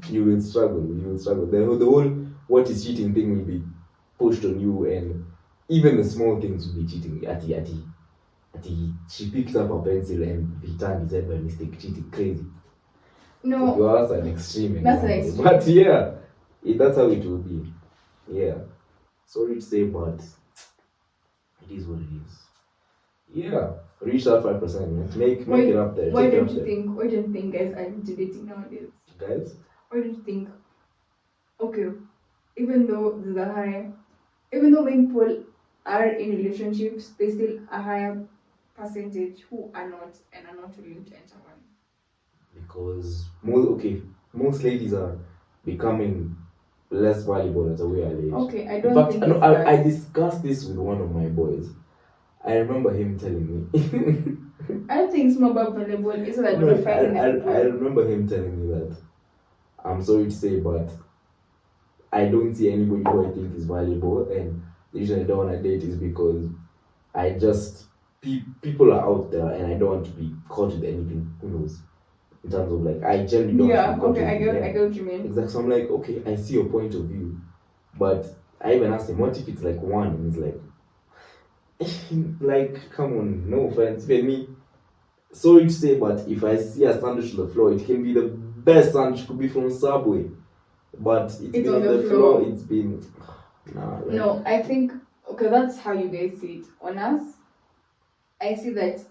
you will struggle. The whole what is cheating thing will be pushed on you, and even the small things will be cheating. She picked up a pencil and returned his head by mistake. Cheating, crazy. No, so that's an extreme that's example. an extreme. But yeah, that's how it will be. Yeah. Sorry to say, but it is what it is. Yeah. Reach that 5%. Make it up there. Why don't you think guys are into dating nowadays? Guys? Why don't you think? Okay, even though when people are in relationships, there's still a higher percentage who are not and are not willing to enter one. Because most ladies are becoming less valuable at a younger age. Okay, I don't think I discussed this with one of my boys. I remember him telling me. I don't think it's more about valuable. It's like no, I remember him telling me that. I'm sorry to say, but I don't see anybody who I think is valuable, and the reason I don't want to date is because people are out there, and I don't want to be caught with anything. Who knows? in terms of like I generally don't. Yeah, have a point okay, of view. I get what you mean. Exactly. So I'm like, okay, I see your point of view, but I even asked him, what if it's like one? And he's like, like, come on, no offense, even me. Sorry to say, but if I see a sandwich on the floor, it can be the best sandwich, could be from Subway, but it's been on the floor. It's been like, no. I think okay, that's how you guys see it. On us, I see that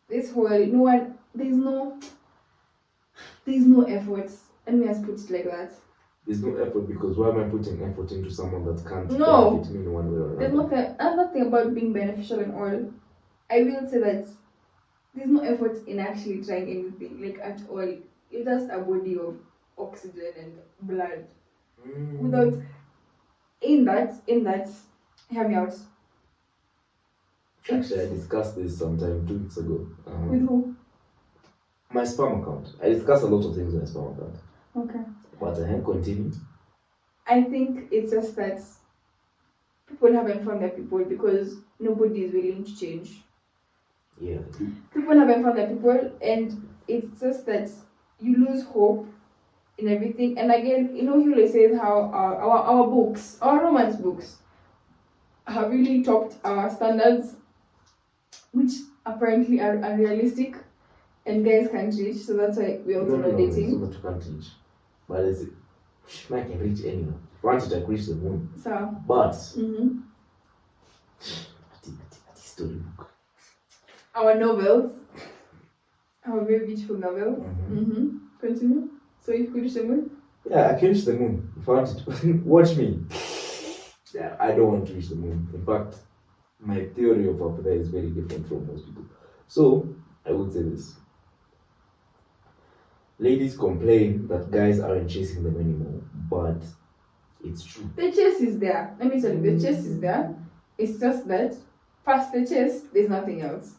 this whole there's no effort. Let me just put it like that. There's no effort because why am I putting effort into someone that can't benefit me in one way or another? There's nothing about being beneficial and all. I will say that there's no effort in actually trying anything, like at all. You're just a body of oxygen and blood. Without in that, hear me out. Actually, I discussed this sometime 2 weeks ago. With who? My spam account. I discussed a lot of things on my spam account. Okay. But I can continue. I think it's just that people haven't found their people because nobody is willing to change. Yeah. People haven't found their people, and it's just that you lose hope in everything. And again, he always says how our books, our romance books, have really topped our standards, which apparently are unrealistic, and guys can't reach. So that's why we also not dating. No, you can't reach. But it's I can reach anywhere. If I wanted, I could reach the moon. So. But. Storybook. Our novels. Our very beautiful novels. Continue. So you could reach the moon? Yeah, I can reach the moon. If I wanted to. Watch me. Yeah, I don't want to reach the moon. In fact, my theory of up there is very different from most people. So, I would say this. Ladies complain that guys aren't chasing them anymore, but it's true. The chase is there. Let me tell you, the chase is there. It's just that past the chase, there's nothing else.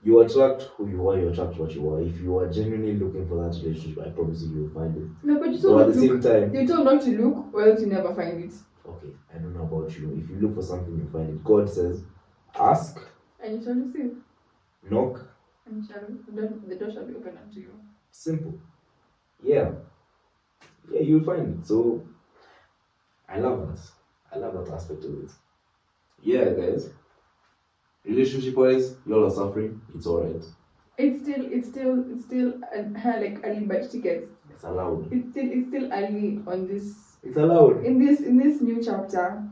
You attract who you are, you attract what you are. If you are genuinely looking for that relationship, I promise you will find it. No, but you told at the same time, you told not to look, or else you never find it. Okay, I don't know about you. If you look for something, you find it. God says, ask, and you shall receive. Knock, and the door shall be opened unto you. Simple. Yeah, you'll find it. So, I love that. I love that aspect of it. Yeah, guys. Relationship-wise, y'all are suffering. It's alright. It's still like early batch tickets. It's allowed. It's still early on this. It's allowed. In this new chapter.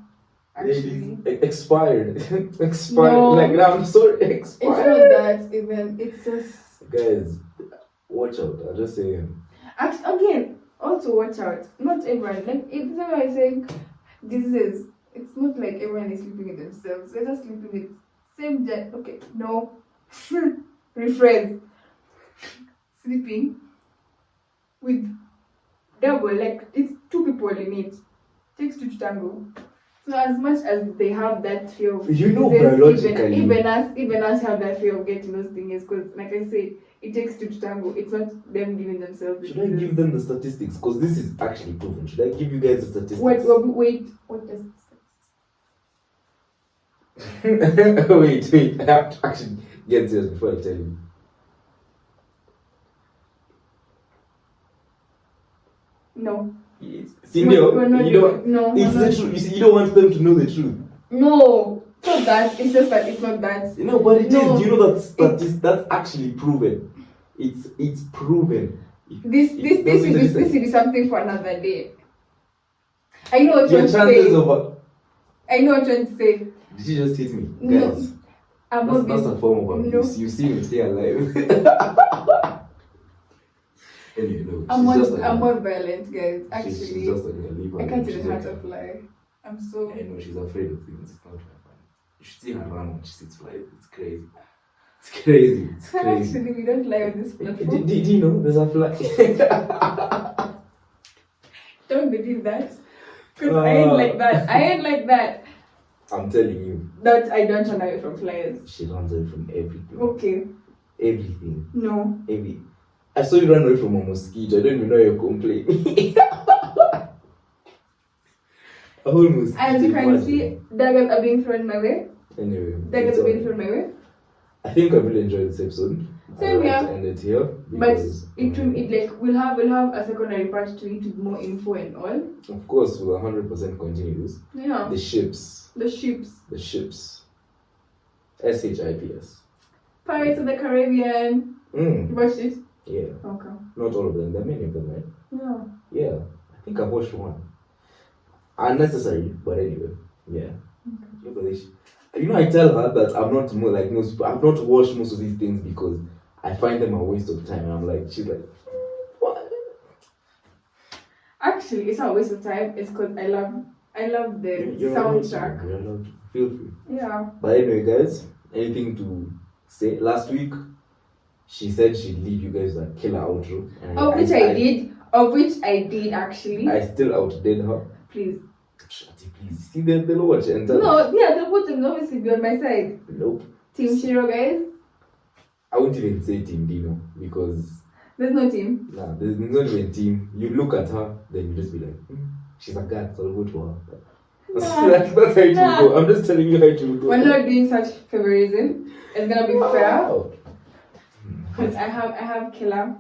Actually. Expired. Expired. No, like I'm sorry. Expired. It's not that even. It's just. Guys, watch out. I'm just saying. Again, also watch out. Not everyone. Like if someone is saying diseases, it's not like everyone is sleeping with themselves. They're just sleeping with same jet. Okay, no. Rephrase. Sleeping with double, like it's two people in it. Takes two to tango. So as much as they have that fear of biologically, even us have that fear of getting those things, because like I said, it takes two to tango. It's not them giving themselves. Should I give them the statistics? Because this is actually proven. Should I give you guys the statistics? Wait, what does wait, I have to actually get this before I tell you. No. See, no, you don't. No, it's the truth. You see, you don't want them to know the truth. No, it's not that. It's just that it's not that. No, but it is. You know that's actually proven. It's proven. This will be something for another day. I know what you're trying to say. I know what you're trying to say. Did you just hit me? No. Guys, that's a form of abuse. You see me stay alive. I'm more violent, guys. Actually, she's just like a leave. I can't even hurt a fly. I'm so. I know she's afraid of things. It's not fun. You should see her run when she sees flies. It's crazy. It's crazy. It's crazy. Actually, we don't lie on this platform. Do you know there's a fly? Don't believe that. Because I ain't like that. I ain't like that. I'm telling you. That I don't run away from flies. She runs away from everything. Okay. Everything. No. I saw you run away from a mosquito. I don't even know you're complaining. A whole mosquito. As you can see, daggers are being thrown my way. Anyway. Daggers are being thrown my way. I think I really enjoyed this episode. Same I'd like here. to end it here But because it like we'll have a secondary part to it with more info and all. of course we'll 100% continue this. Yeah. The ships. The ships. SHIPS. Pirates of the Caribbean. You watched it? Yeah. Okay. Not all of them. There are many of them, right? Yeah. Yeah. I think I've watched one. Unnecessary, but anyway. Yeah. Okay. You know, I tell her that I'm not more like most people. I've not watched most of these things because I find them a waste of time. And I'm like, she's like, what? Actually, it's not a waste of time. It's because I love the soundtrack. You're allowed to. Feel free. Yeah. But anyway, guys, anything to say? Last week, she said she'd leave you guys a killer outro. And Of which I did actually. I still outdid her. Please. Shutty, please. See, they'll watch it and tell No, yeah, they'll watch and obviously be on my side. Nope. Team Shiru, guys. I won't even say Team Dino because there's no team. Nah, there's not even team. You look at her, then you just be like, she's a god, so I'll go to her. That's how it will go. I'm just telling you how it will go. We're not doing such favorism. It's gonna be fair. Because I have killer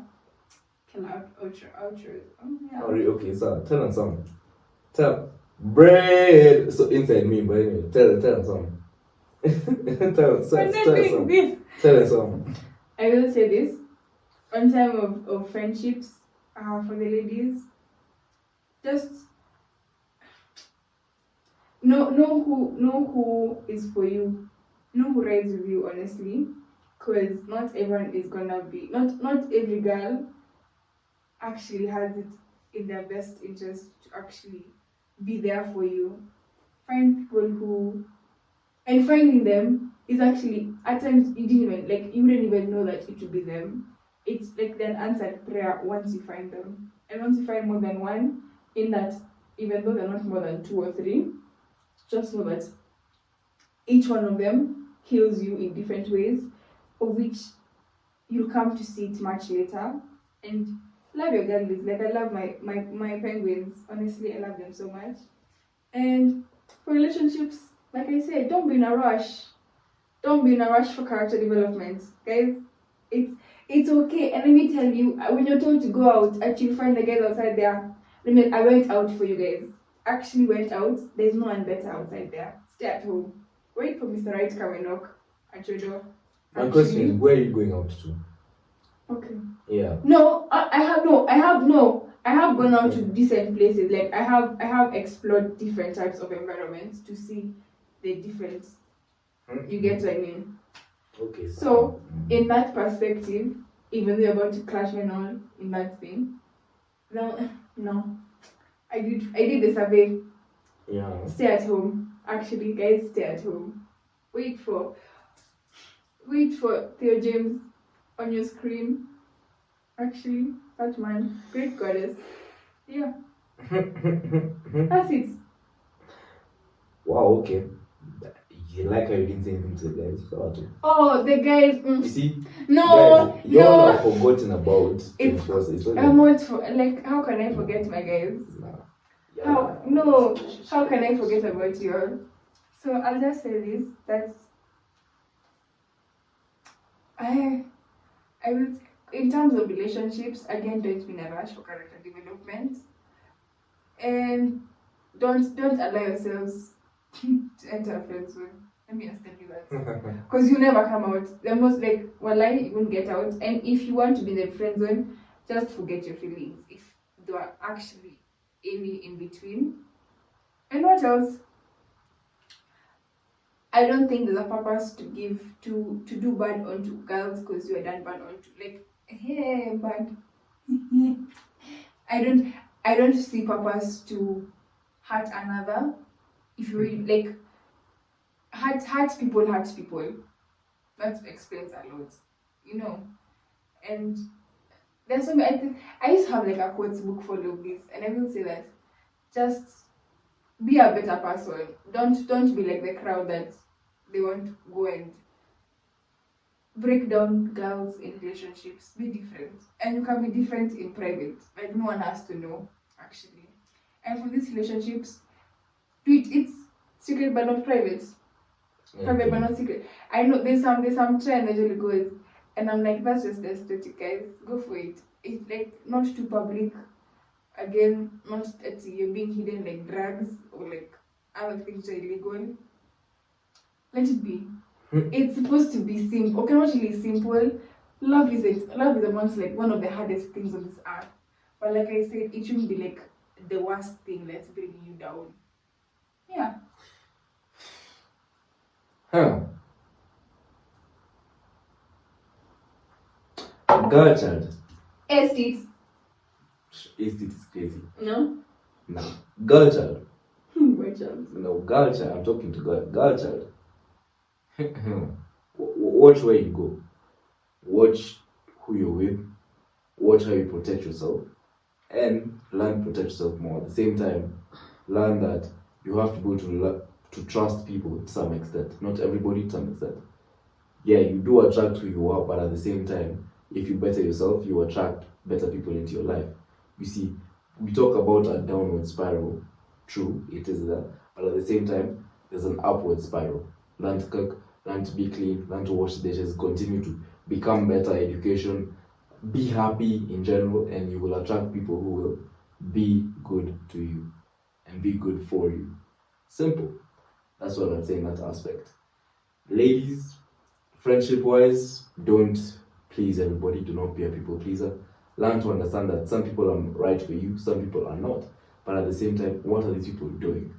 outro. Oh, yeah. Okay, so tell them something. Tell bread. So inside me, but anyway, tell them something. tell them something. Tell them something. I will say this. On time of friendships, for the ladies, just know who is for you. Know who rides with you, honestly. Because not everyone is gonna be not every girl actually has it in their best interest to actually be there for you. Find people who, and finding them is actually at times you wouldn't even know that it would be them. It's like an answered prayer once you find them. And once you find more than one, in that even though they're not more than 2 or 3, just know that each one of them heals you in different ways, of which you'll come to see it much later. And love your girlies. Like I love my penguins. Honestly, I love them so much. And for relationships, like I said, don't be in a rush. Don't be in a rush for character development. Guys, it's okay. And let me tell you, when you're told to go out, actually find the guys outside there. I went out for you guys. Actually went out. There's no one better outside there. Stay at home. Wait for Mr. Right to come and knock at your door. My question is, where are you going out to? Okay. Yeah. No, I have gone out to decent places. Like I have explored different types of environments to see the difference. You get what I mean? Okay. So in that perspective, even though you're about to clash and all in that thing, no. I did the survey. Yeah. Stay at home. Actually, guys, stay at home. Wait for Theo James on your screen. Actually, that man, great goddess. Yeah. That's it. Wow, okay. You like how you didn't say anything to the guys? Oh, the guys. You see? No, guys, you're not forgotten about. It's I'm not like, how can I forget my guys? Nah. Yeah. How can I forget about you all? So I'll just say this, that I will, in terms of relationships, again, don't be in a rush for character development, and don't allow yourselves to enter a friend zone. Let me just tell you that, because you never come out. The most you won't get out. And if you want to be in the friend zone, just forget your feelings if there are actually any in between. And what else? I don't think there's a purpose to do bad onto girls because you are done bad onto bad. I don't see purpose to hurt another. If you really hurt people. That explains a lot, And there's so many. I used to have a quotes book full of this, and I will say that just be a better person. Don't be like the crowd that they want to go and break down girls in relationships. Be different, and you can be different in private. Like no one has to know actually. And for these relationships, it's secret but not private. Private but not secret. I know there's some trend that usually goes, and I'm like, that's just aesthetic, guys. Go for it. It's like not too public. Again, not that you're being hidden like drugs or like other things that are illegal. Let it be. It's supposed to be simple. Okay, not really simple. Love is amongst like one of the hardest things on this earth. But like I said, it shouldn't be like the worst thing that's bringing you down. Yeah. Huh. Girl child. Estate. Is crazy. No? No. Girl child. Boy child. No, girl child. I'm talking to girl child. Watch where you go. Watch who you're with. Watch how you protect yourself. And learn to protect yourself more. At the same time, learn that you have to go to trust people to some extent. Not everybody to some extent. Yeah, you do attract who you are, but at the same time, if you better yourself, you attract better people into your life. You see, we talk about a downward spiral. True, it is that. But at the same time, there's an upward spiral. Learn to cook, learn to be clean, learn to wash the dishes, continue to become better education, be happy in general, and you will attract people who will be good to you and be good for you. Simple. That's what I'd say in that aspect. Ladies, friendship-wise, don't please everybody. Do not be a people pleaser. Learn to understand that some people are right for you, some people are not. But at the same time, what are these people doing?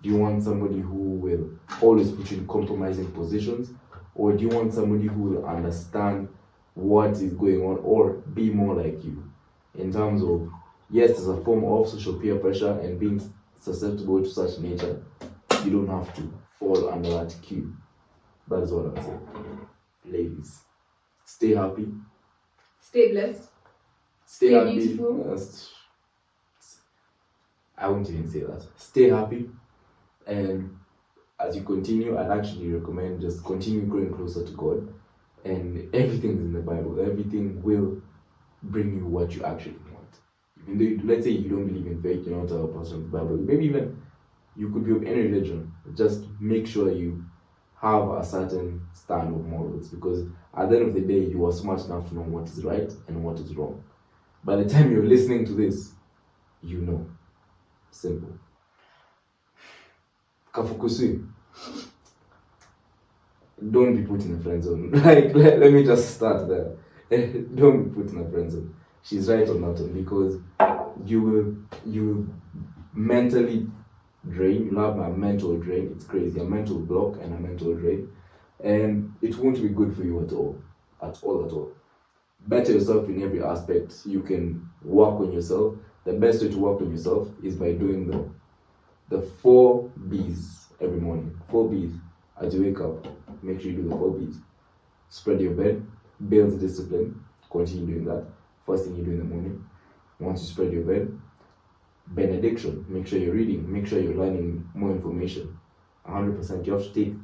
Do you want somebody who will always put you in compromising positions? Or do you want somebody who will understand what is going on or be more like you? In terms of, yes, there's a form of social peer pressure and being susceptible to such nature. You don't have to fall under that cue. That is what I'm saying. Ladies, stay happy. Stay blessed. Stay happy. Beautiful. I won't even say that. Stay happy. And as you continue, I'd actually recommend just continue growing closer to God. And everything is in the Bible. Everything will bring you what you actually want. Even though, let's say you don't believe in faith, you're not a person of the Bible, maybe even you could be of any religion. Just make sure you have a certain stand of morals, because at the end of the day, you are smart enough to know what is right and what is wrong. By the time you're listening to this, you know. Simple. Kafukusui. Don't be put in a friend zone. Like, let me just start there. Don't be put in a friend zone. She's right on that one, because you will mentally drain. You have a mental drain. It's crazy. A mental block and a mental drain. And it won't be good for you at all. At all. Better yourself in every aspect. You can work on yourself. The best way to work on yourself is by doing the 4 B's every morning. 4 B's. As you wake up, make sure you do the 4 B's. Spread your bed, build discipline, continue doing that. First thing you do in the morning. Once you spread your bed, benediction. Make sure you're reading, make sure you're learning more information. 100%. You have to take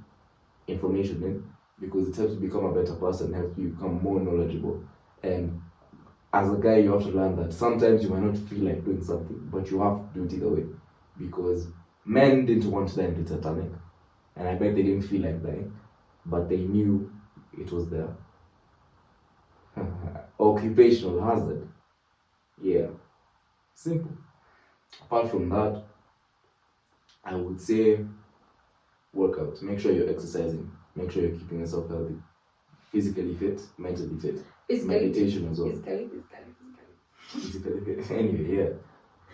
information in, because it helps you become a better person, helps you become more knowledgeable. And as a guy, you have to learn that sometimes you might not feel like doing something, but you have to do it either way. Because men didn't want to die in the Titanic. And I bet they didn't feel like dying, but they knew it was there. Occupational hazard. Yeah. Simple. Apart from that, I would say workout. Make sure you're exercising. Make sure you're keeping yourself healthy. Physically fit, mentally fit. Meditation as well. Physically fit. Anyway, yeah.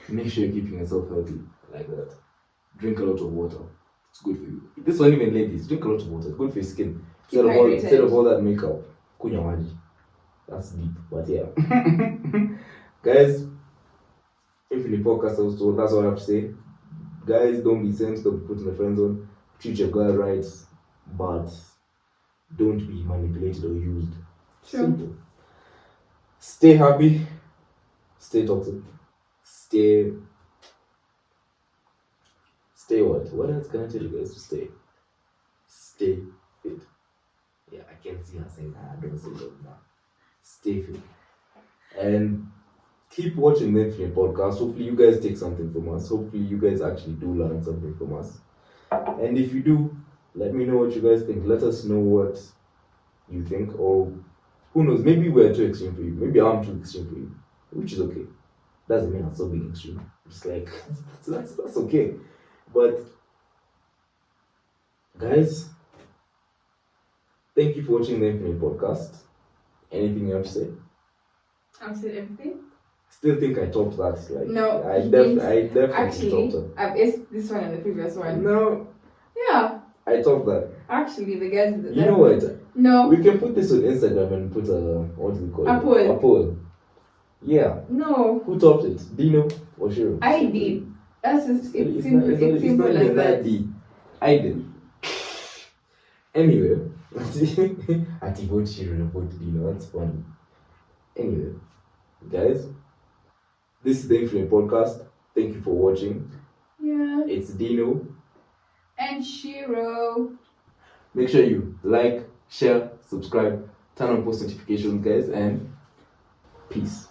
Make sure you're keeping yourself healthy like that. Drink a lot of water. It's good for you. This one, even ladies, drink a lot of water. It's good for your skin. Instead of all that makeup, kunywa maji. That's deep, but yeah. Guys, if you podcast also, that's all I have to say. Guys, don't be sent, don't be put in the friend zone. Treat your girl right, but don't be manipulated or used. Sure. Simple. Stay happy. Stay toxic. Stay what? What else can I tell you guys to stay? Stay fit. Yeah, I can see her saying, don't say that now. Stay fit. And keep watching the Infinite Podcast. Hopefully you guys take something from us. Hopefully you guys actually do learn something from us. And if you do, Let me know what you guys think. Let us know what you think, or who knows, maybe we're too extreme for you. Maybe I'm too extreme for you, which is okay. Doesn't mean I'm still being extreme. It's like that's okay. But guys, thank you for watching the Infinite Podcast. Anything you have to say? I've said everything. Still think I topped that. Like No, I you didn't. definitely Actually, topped I've aced this one and the previous that. one. No, Yeah. I topped that. Actually, the guys. You know what? No. We can put this on Instagram and put a what do we call A it? poll. A poll. Yeah. No. Who topped it? Dino or Shiru? I did. That's just it's simple. It's It's simple not like even that. deep. I did. Anyway, I vote Shiru, vote Dino. That's funny. Anyway, guys, this is the Infinite Podcast. Thank you for watching. Yeah. It's Dino and Shiru. Make sure you like, share, subscribe, turn on post notifications, guys, and peace.